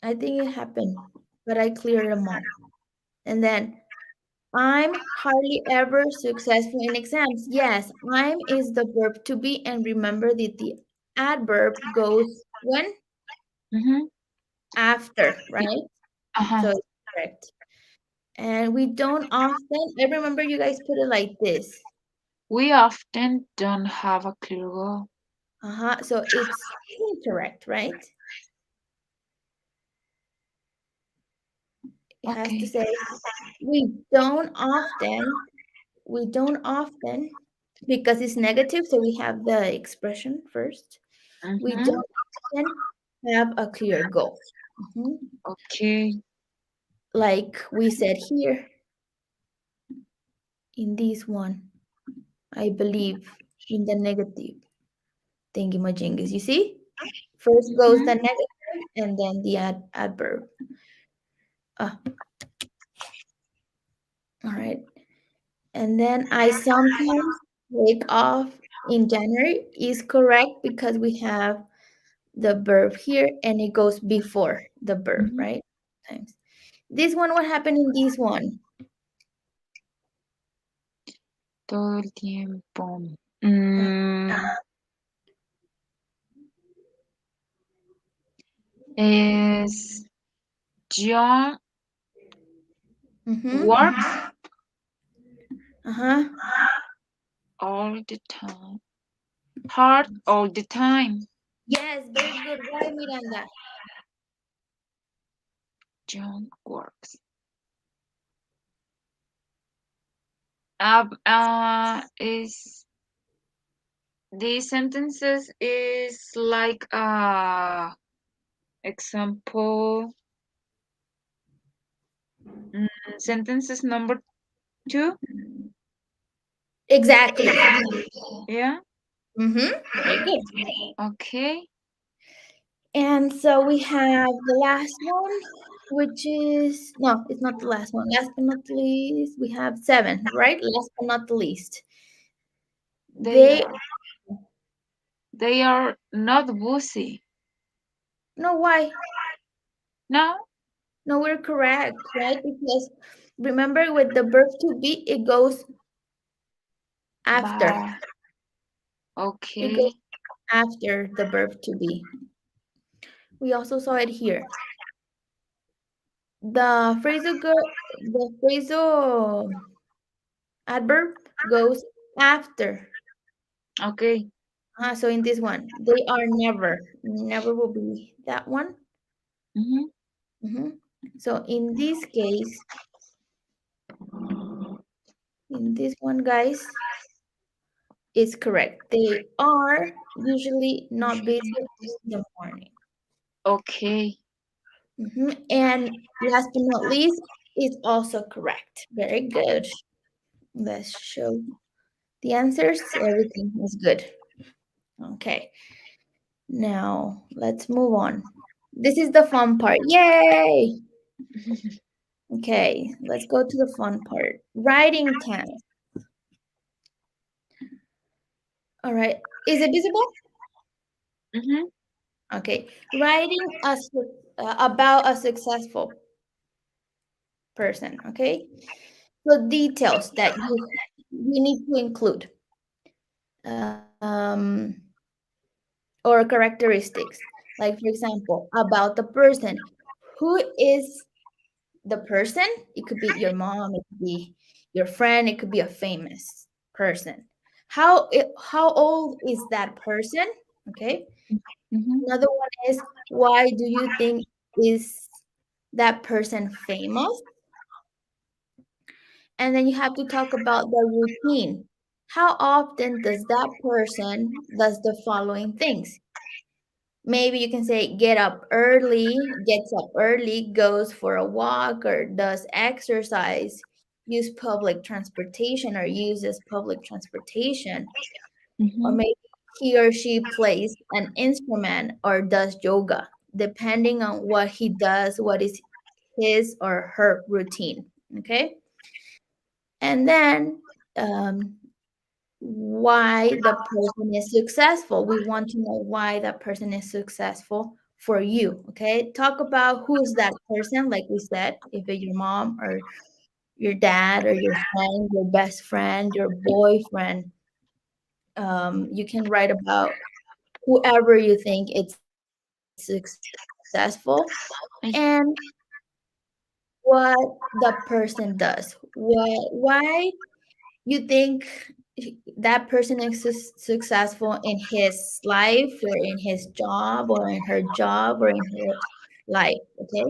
I think it happened, but I cleared them all. And then I'm hardly ever successful in exams. Yes, I'm is the verb to be, and remember that the adverb goes when? Mm-hmm. After, right? Uh-huh. So it's correct. And we don't often, I remember you guys put it like this. We often don't have a clear goal. So it's incorrect, right? It has to Okay. say we don't often, because it's negative, so we have the expression first. We Mhm. don't often have a clear goal. Mhm. Okay. Like we said here in this one, I believe in the negative thingy majingas. You see? First goes the Mhm. negative and then the adverb. Ah, all right. And then I sometimes take off in January is correct because we have the verb here and it goes before the verb, Mhm. right? Times. This one, what happened in this one? Todo el tiempo. Es John Mm-hmm. works Uh-huh. all the time. Hard all the time. Yes, very good. Why, Miranda? John works. Is these sentences is like example sentences number 2. Exactly. Yeah. Mm-hmm. Very good. Okay. And so we have the last one, which is no, it's not the last one. Last but not the least, we have 7, right? Last but not the least. They They are they are not woozy. no why? No. No, we're correct, right? Because remember with the verb to be, it goes after. But It okay. goes after the verb to be. We also saw it here. The phrasal adverb goes after. Okay. So in this one, they are never will be that one. Mhm. Mhm. So in this case, in this one, guys, it's correct. They are usually not busy in the morning. Okay. And last but not least, it's also correct. Very good. Let's show the answers. Everything is good. Okay. Now let's move on. This is the fun part. Yay! Okay, let's go to the fun part. Writing task. All right. Is it visible? Mhm. Okay. Writing about a successful person. Okay. So details that you need to include. Or characteristics. Like, for example, about the person. Who is the person? It could be your mom, it could be your friend, it could be a famous person. How old is that person? Okay. Mhm. Another one is, why do you think is that person famous? And then you have to talk about the routine. How often does that person does the following things? Maybe you can say gets up early, goes for a walk, or does exercise, use public transportation or uses public transportation, or Mhm. maybe he or she plays an instrument or does yoga, depending on what he does, what is his or her routine. Okay. And then why the person is successful. We want to know why that person is successful for you. Okay. Talk about who's that person, like we said, if it's your mom or your dad or your friend, your best friend, your boyfriend. You can write about whoever you think it's successful and what the person does. Why you think that person is successful in his life or in his job or in her job or in her life. Okay.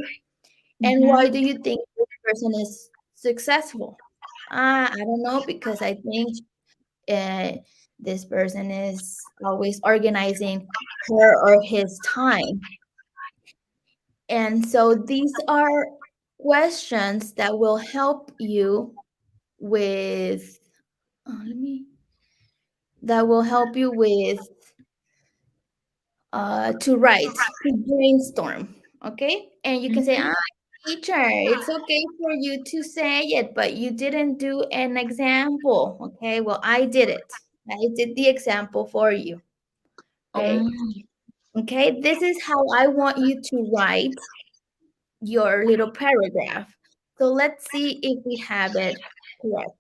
And Mhm. why do you think this person is successful? I don't know, because I think this person is always organizing her or his time. And so these are questions that will help you with, that will help you with to write, to brainstorm, okay? And you can say, Mhm. teacher, it's okay for you to say it, but you didn't do an example, okay? Well, I did it. I did the example for you, okay? Okay, this is how I want you to write your little paragraph. So let's see if we have it correct.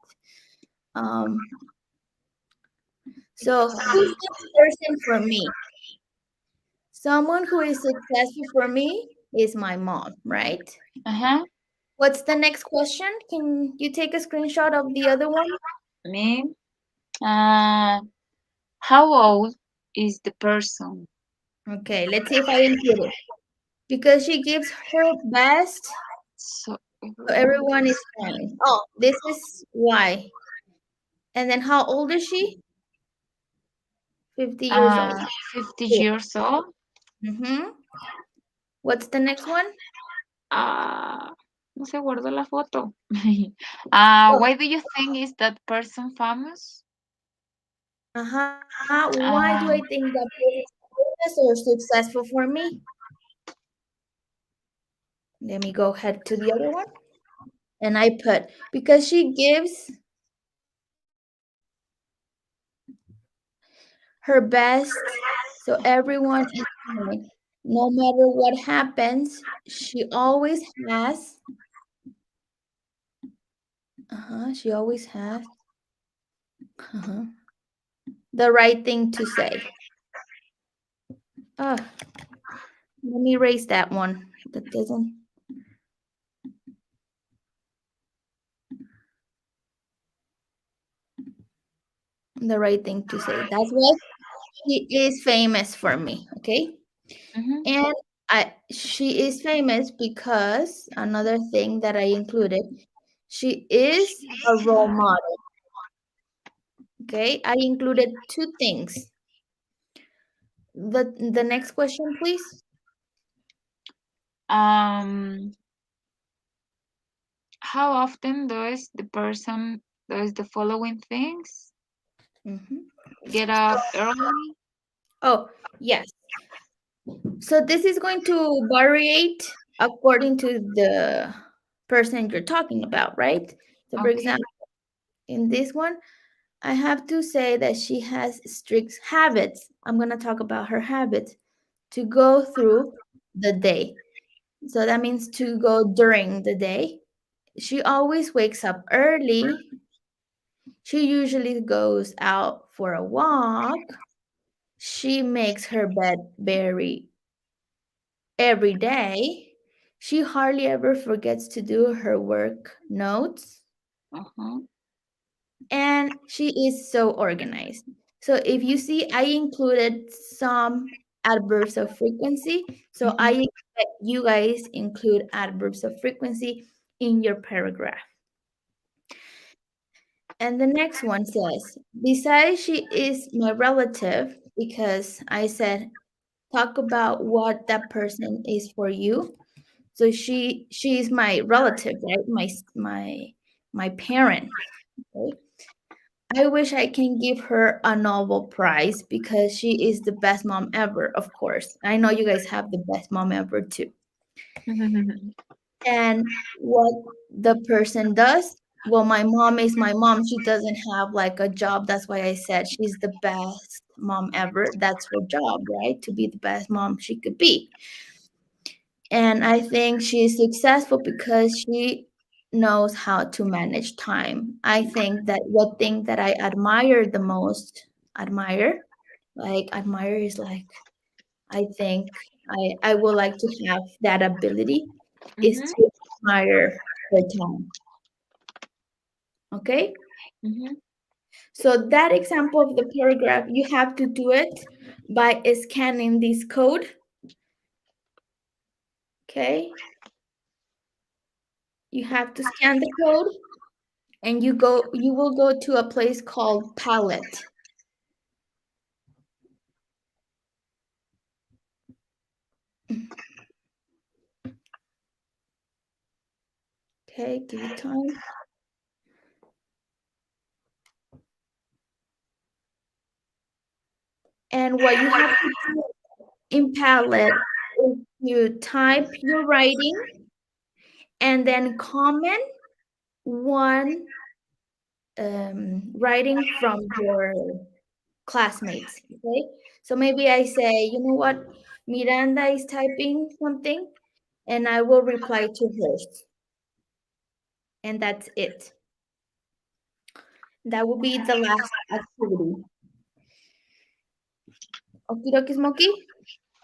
So who's this person for me? Someone who is successful for me is my mom, right? Uh-huh. What's the next question? Can you take a screenshot of the other one? Me. How old is the person? Okay, let's see if I include it. Because she gives her best, So so everyone is fine. Oh, this is why. And then how old is she? 50 years old. 50 Cool. years old. Mm-hmm. What's the next one? No se guardó la foto. Oh, Why do you think is that person famous? why do I think that person is famous or successful for me? Let me go ahead to the other one. And I put, because she gives her best, so everyone is fine. No matter what happens, she always has, she always has the right thing to say. Let me erase that one. That doesn't. The right thing to say. That's why she is famous for me, okay? Mhm. And she is famous because another thing that I included, she is a role model. Okay, I included two things. The next question, please. How often does the person does the following things? Get up early. Oh, yes. So this is going to variate according to the person you're talking about, right? So for Okay. example, in this one, I have to say that she has strict habits. I'm going to talk about her habits to go through the day. So that means to go during the day. She always wakes up early. She usually goes out for a walk. She makes her bed very every day. She hardly ever forgets to do her work notes. Uh-huh. And she is so organized. So if you see, I included some adverbs of frequency. So I expect you guys include adverbs of frequency in your paragraph. And the next one says, besides she is my relative, because I said, talk about what that person is for you. So she is my relative, right? My parent. Okay? I wish I can give her a Nobel Prize because she is the best mom ever, of course. I know you guys have the best mom ever too. And what the person does, well, my mom is my mom. She doesn't have like a job. That's why I said she's the best mom ever. That's her job, right? To be the best mom she could be. And I think she is successful because she knows how to manage time. I think that one thing that I admire the most, admire is like, I think I would like to have that ability is to admire her time. Okay? So that example of the paragraph, you have to do it by scanning this code. Okay? You have to scan the code, and you will go to a place called Palette. Okay, give it time. And what you have to do in Padlet is you type your writing and then comment one writing from your classmates. Okay, so maybe I say, you know what, Miranda is typing something, and I will reply to hers. And that's it. That will be the last activity. Okie dokie Smokey?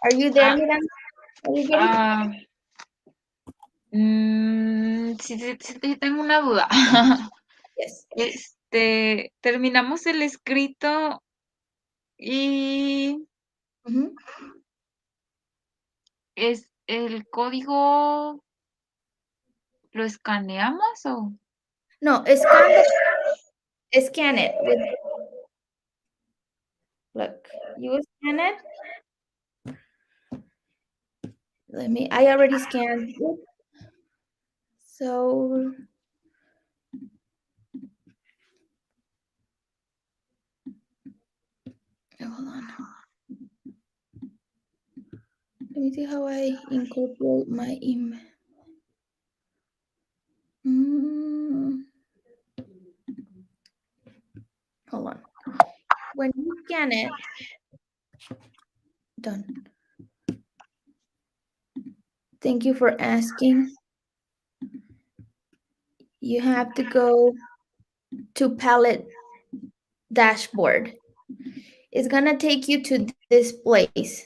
Are you there, Miranda? Are you getting? Sí, tengo una duda. Yes. Terminamos el escrito y es el código, ¿lo escaneamos o? No, scan it with, look, you scan it. I already scanned it. So hold on. Let me see how I incorporate my email. Hold on. When you scan it, done. Thank you for asking. You have to go to Palette dashboard. It's gonna take you to this place.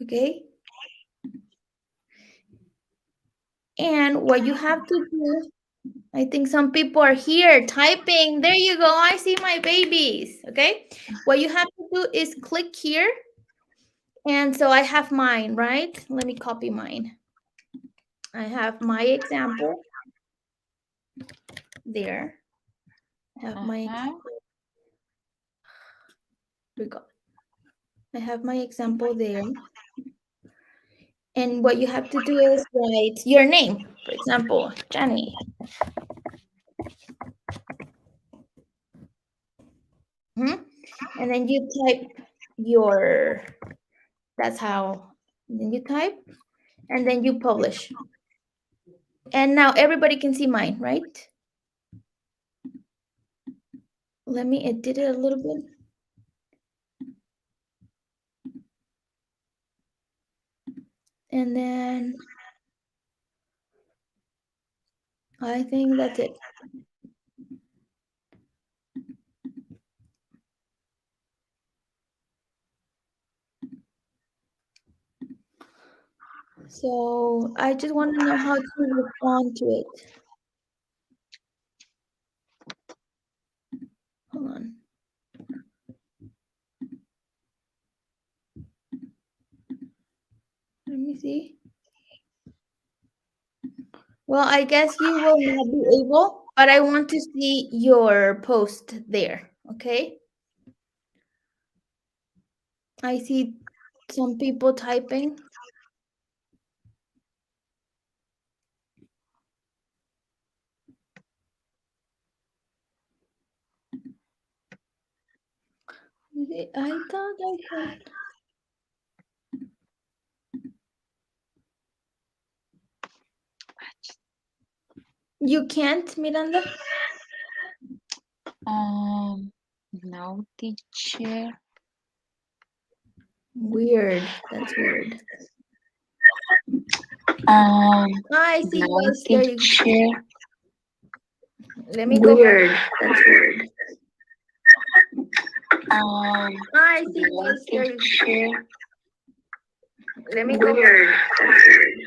Okay? And what you have to do, I think some people are here typing. There you go. I see my babies. Okay? What you have to do is click here. And so I have mine, right? Let me copy mine. I have my example there. I have my I have my example there. And what you have to do is write your name. For example, Jenny. And then you type your, that's how, then you type, and then you publish. And now everybody can see mine, right? Let me edit it a little bit. And then I think that's it. So I just want to know how to respond to it. Hold on. Let me see. Well, I guess you will not be able, but I want to see your post there, okay? I see some people typing. I thought I could. You can't, Miranda? No, teacher. Weird. That's weird. I see. No, Yes, there you teacher. go. Let me go. Weird. That's weird. I see. Yes, there you go. Let me go. Weird. That's weird.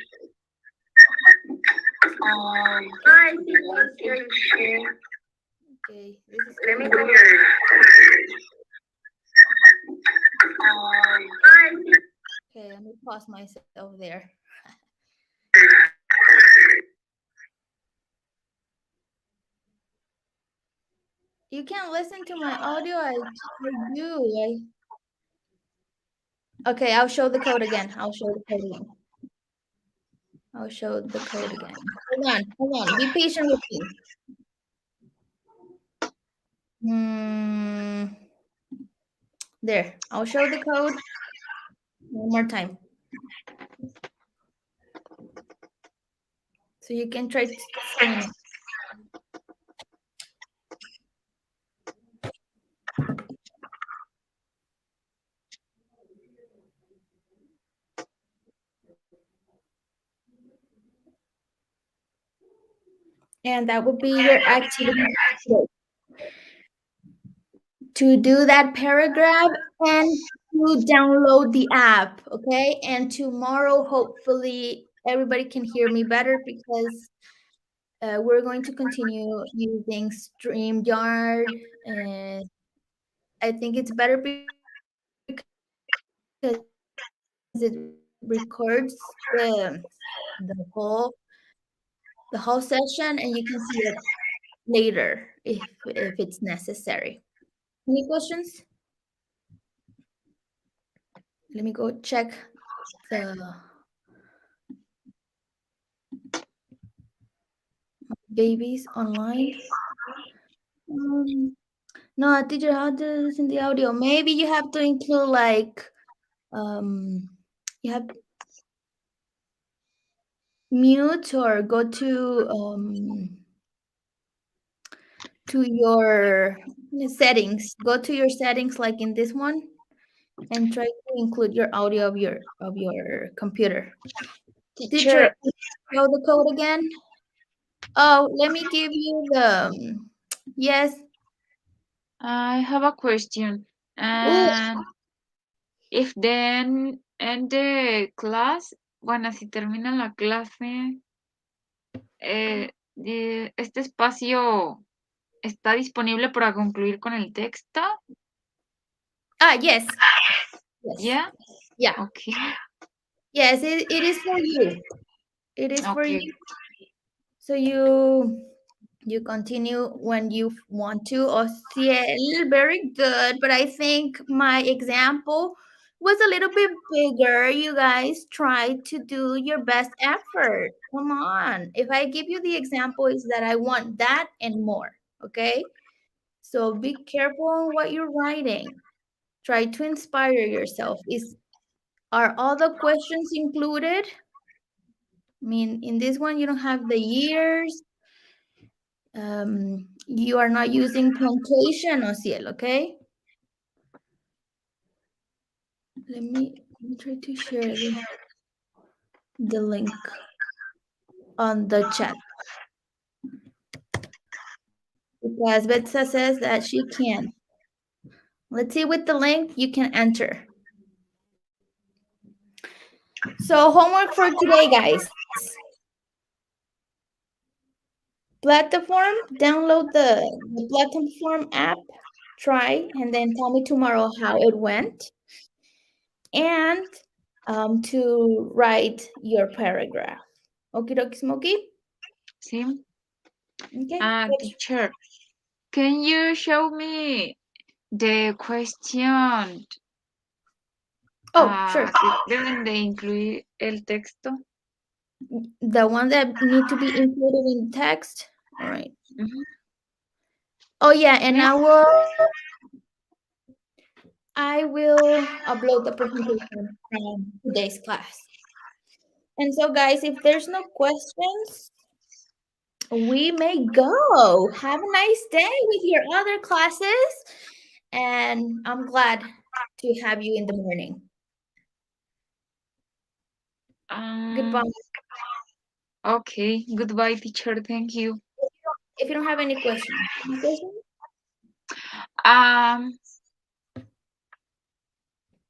I see. Yes, there you go. Okay, this is let me go. Weird. Okay, let me pause myself there. You can't listen to my audio. I do. Okay, I'll show the code again. I'll show the code again. Hold on. Be patient with me. There. I'll show the code one more time. So you can try to scan it. And that would be your activity to do that paragraph and to download the app, okay? And tomorrow, hopefully, everybody can hear me better because we're going to continue using StreamYard. And I think it's better because it records the whole session, and you can see it later if it's necessary. Any questions? Let me go check the babies online. No, teacher, how to listen the audio? Maybe you have to include like you have mute or go to your settings. Go to your settings like in this one and try to include your audio of your computer. Teacher, show the code again. Oh, let me give you the yes. I have a question. And if then end the class, bueno, si termina la clase, este espacio está disponible para concluir con el texto. Yes. Yeah? Yeah. Okay. Yes, it is for you. It is for Okay. you. So you continue when you want to. Ociel, very good. But I think my example was a little bit bigger. You guys try to do your best effort. Come on. If I give you the example, is that I want that and more. Okay. So be careful on what you're writing. Try to inspire yourself. Are all the questions included? I mean, in this one, you don't have the years. You are not using punctuation, Ociel, okay? Let me try to share the link on the chat. Because Betsa says that she can. Let's see with the link, you can enter. So homework for today, guys. Platform, download the platform app, try, and then tell me tomorrow how it went. And to write your paragraph. Okie dokie smoky? Sí. Okay. Teacher, can you show me the question? Sure. ¿Deben de incluir el texto? The one that need to be included in text. All right. Mm-hmm. Oh yeah, and I will upload the presentation from today's class. And so guys, if there's no questions, we may go. Have a nice day with your other classes. And I'm glad to have you in the morning. Goodbye. Okay. Goodbye, teacher. Thank you. If you don't have any questions.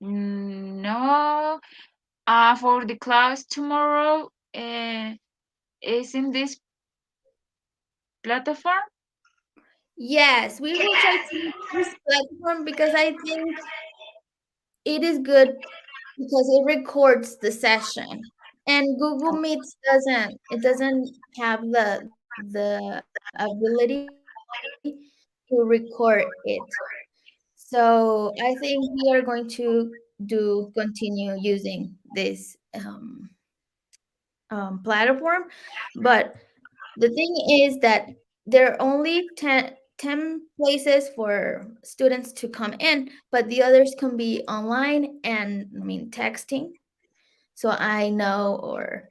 No. For the class tomorrow, is in this platform? Yes, we will try to use this platform because I think it is good because it records the session. And Google Meets doesn't have the ability to record it. So I think we are going to continue using this platform, but the thing is that there are only 10 places for students to come in, but the others can be online and texting. So I know or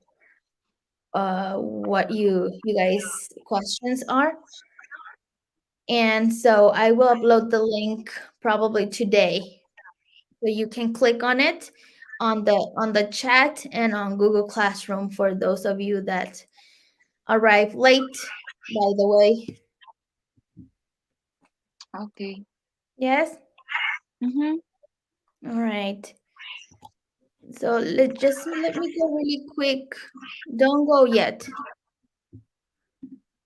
what you guys questions are. And so I will upload the link probably today. So you can click on it on the chat and on Google Classroom for those of you that arrive late, by the way. Okay. Yes? Mm-hmm. All right. So let me go really quick. Don't go yet.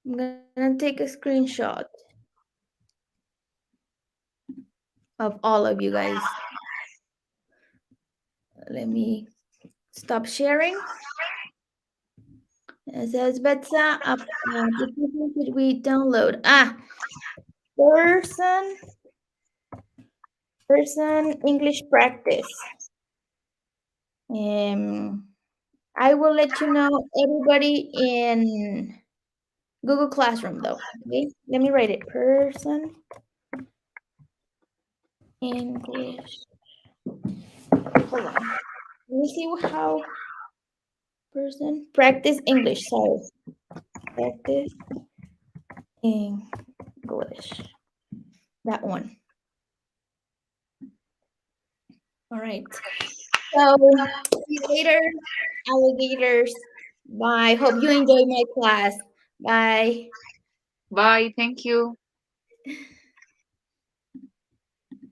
I'm gonna take a screenshot of all of you guys. Let me stop sharing. It says Betsa, application should we download? Person English practice. I will let you know everybody in Google Classroom though. Okay, let me write it. Person English. Hold on. Let me see how person practice English. Sorry, practice English. That one. All right. So see you later, alligators. Bye. Hope you enjoyed my class. Bye. Bye. Thank you.